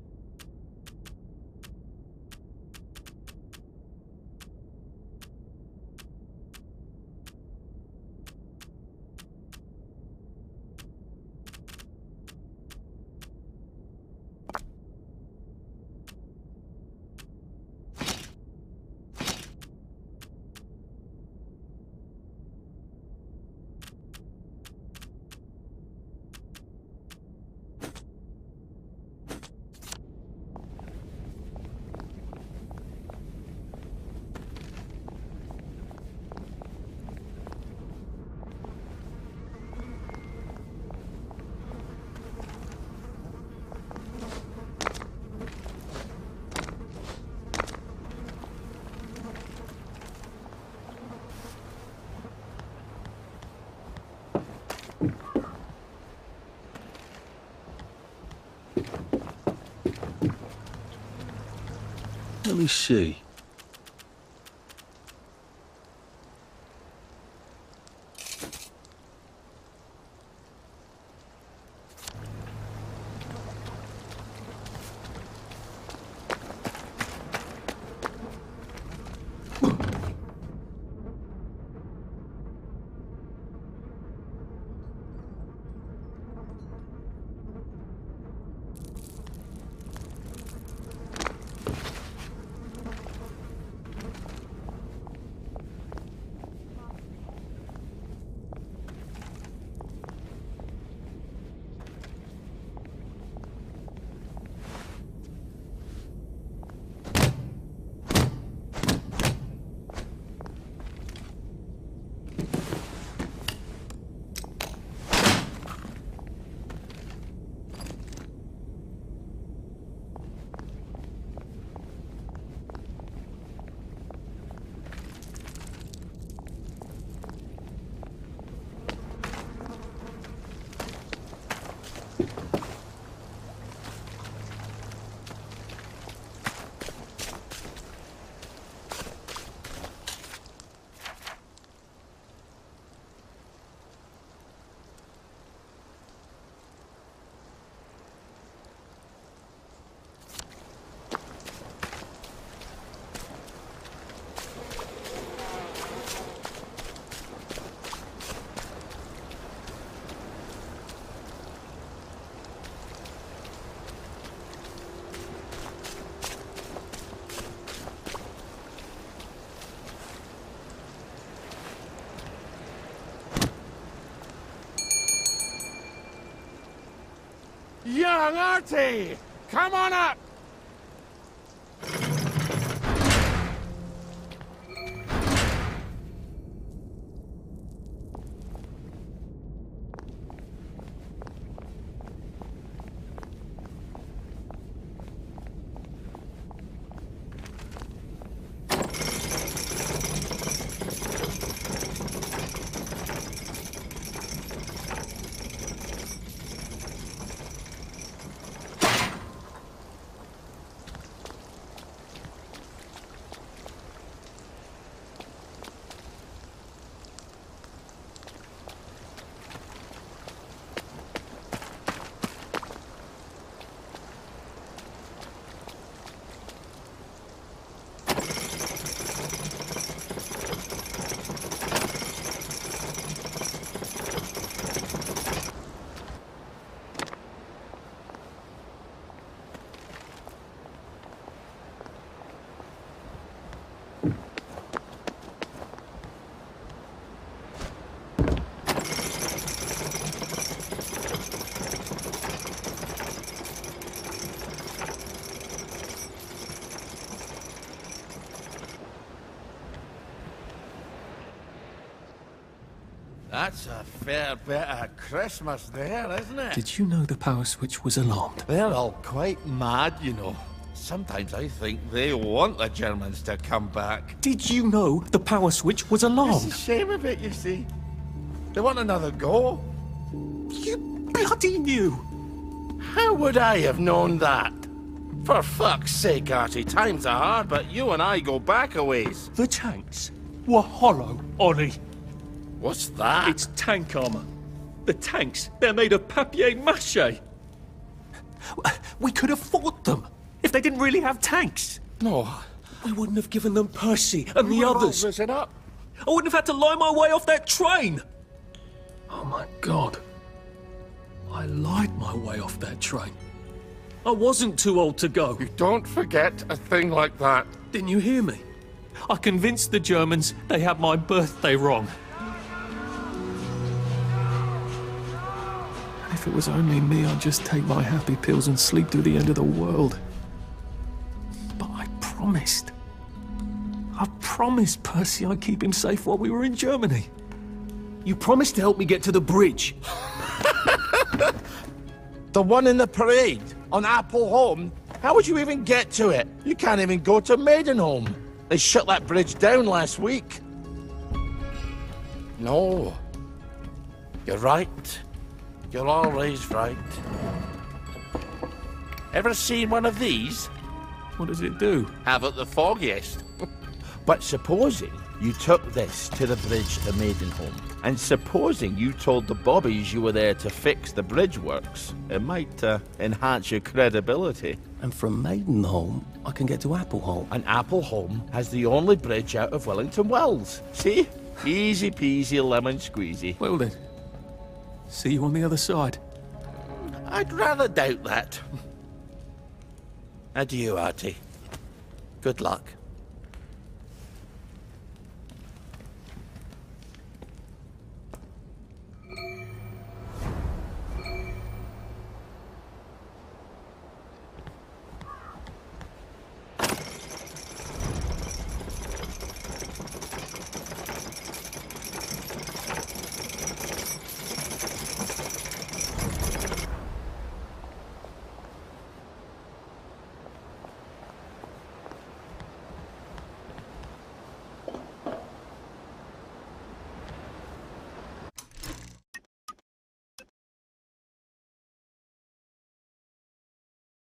Let me see. Young Artie! Come on up! That's a fair bit of Christmas there, isn't it? Did you know the power switch was alarmed? They're all quite mad, you know. Sometimes I think they want the Germans to come back. Did you know the power switch was alarmed? It's a shame of it, you see. They want another go. You bloody knew! How would I have known that? For fuck's sake, Artie, times are hard, but you and I go back a ways. The tanks were hollow, Ollie. What's that? It's tank armor. The tanks, they're made of papier-mâché. We could have fought them if they didn't really have tanks. No. We wouldn't have given them Percy and the others. Risen up. I wouldn't have had to lie my way off that train. Oh my God. I lied my way off that train. I wasn't too old to go. You don't forget a thing like that. Didn't you hear me? I convinced the Germans they had my birthday wrong. And if it was only me, I'd just take my happy pills and sleep through the end of the world. But I promised. I promised Percy I'd keep him safe while we were in Germany. You promised to help me get to the bridge. The one in the parade, on Apple Home? How would you even get to it? You can't even go to Maidenholm. They shut that bridge down last week. No. You're right. You're always right. Ever seen one of these? What does it do? Haven't the foggiest. But supposing you took this to the bridge to Maidenholm, and supposing you told the bobbies you were there to fix the bridge works, it might enhance your credibility. And from Maidenholm, I can get to Appleholm. And Appleholm has the only bridge out of Wellington Wells. See? Easy peasy lemon squeezy. Well then, see you on the other side. I'd rather doubt that. Adieu, Artie. Good luck.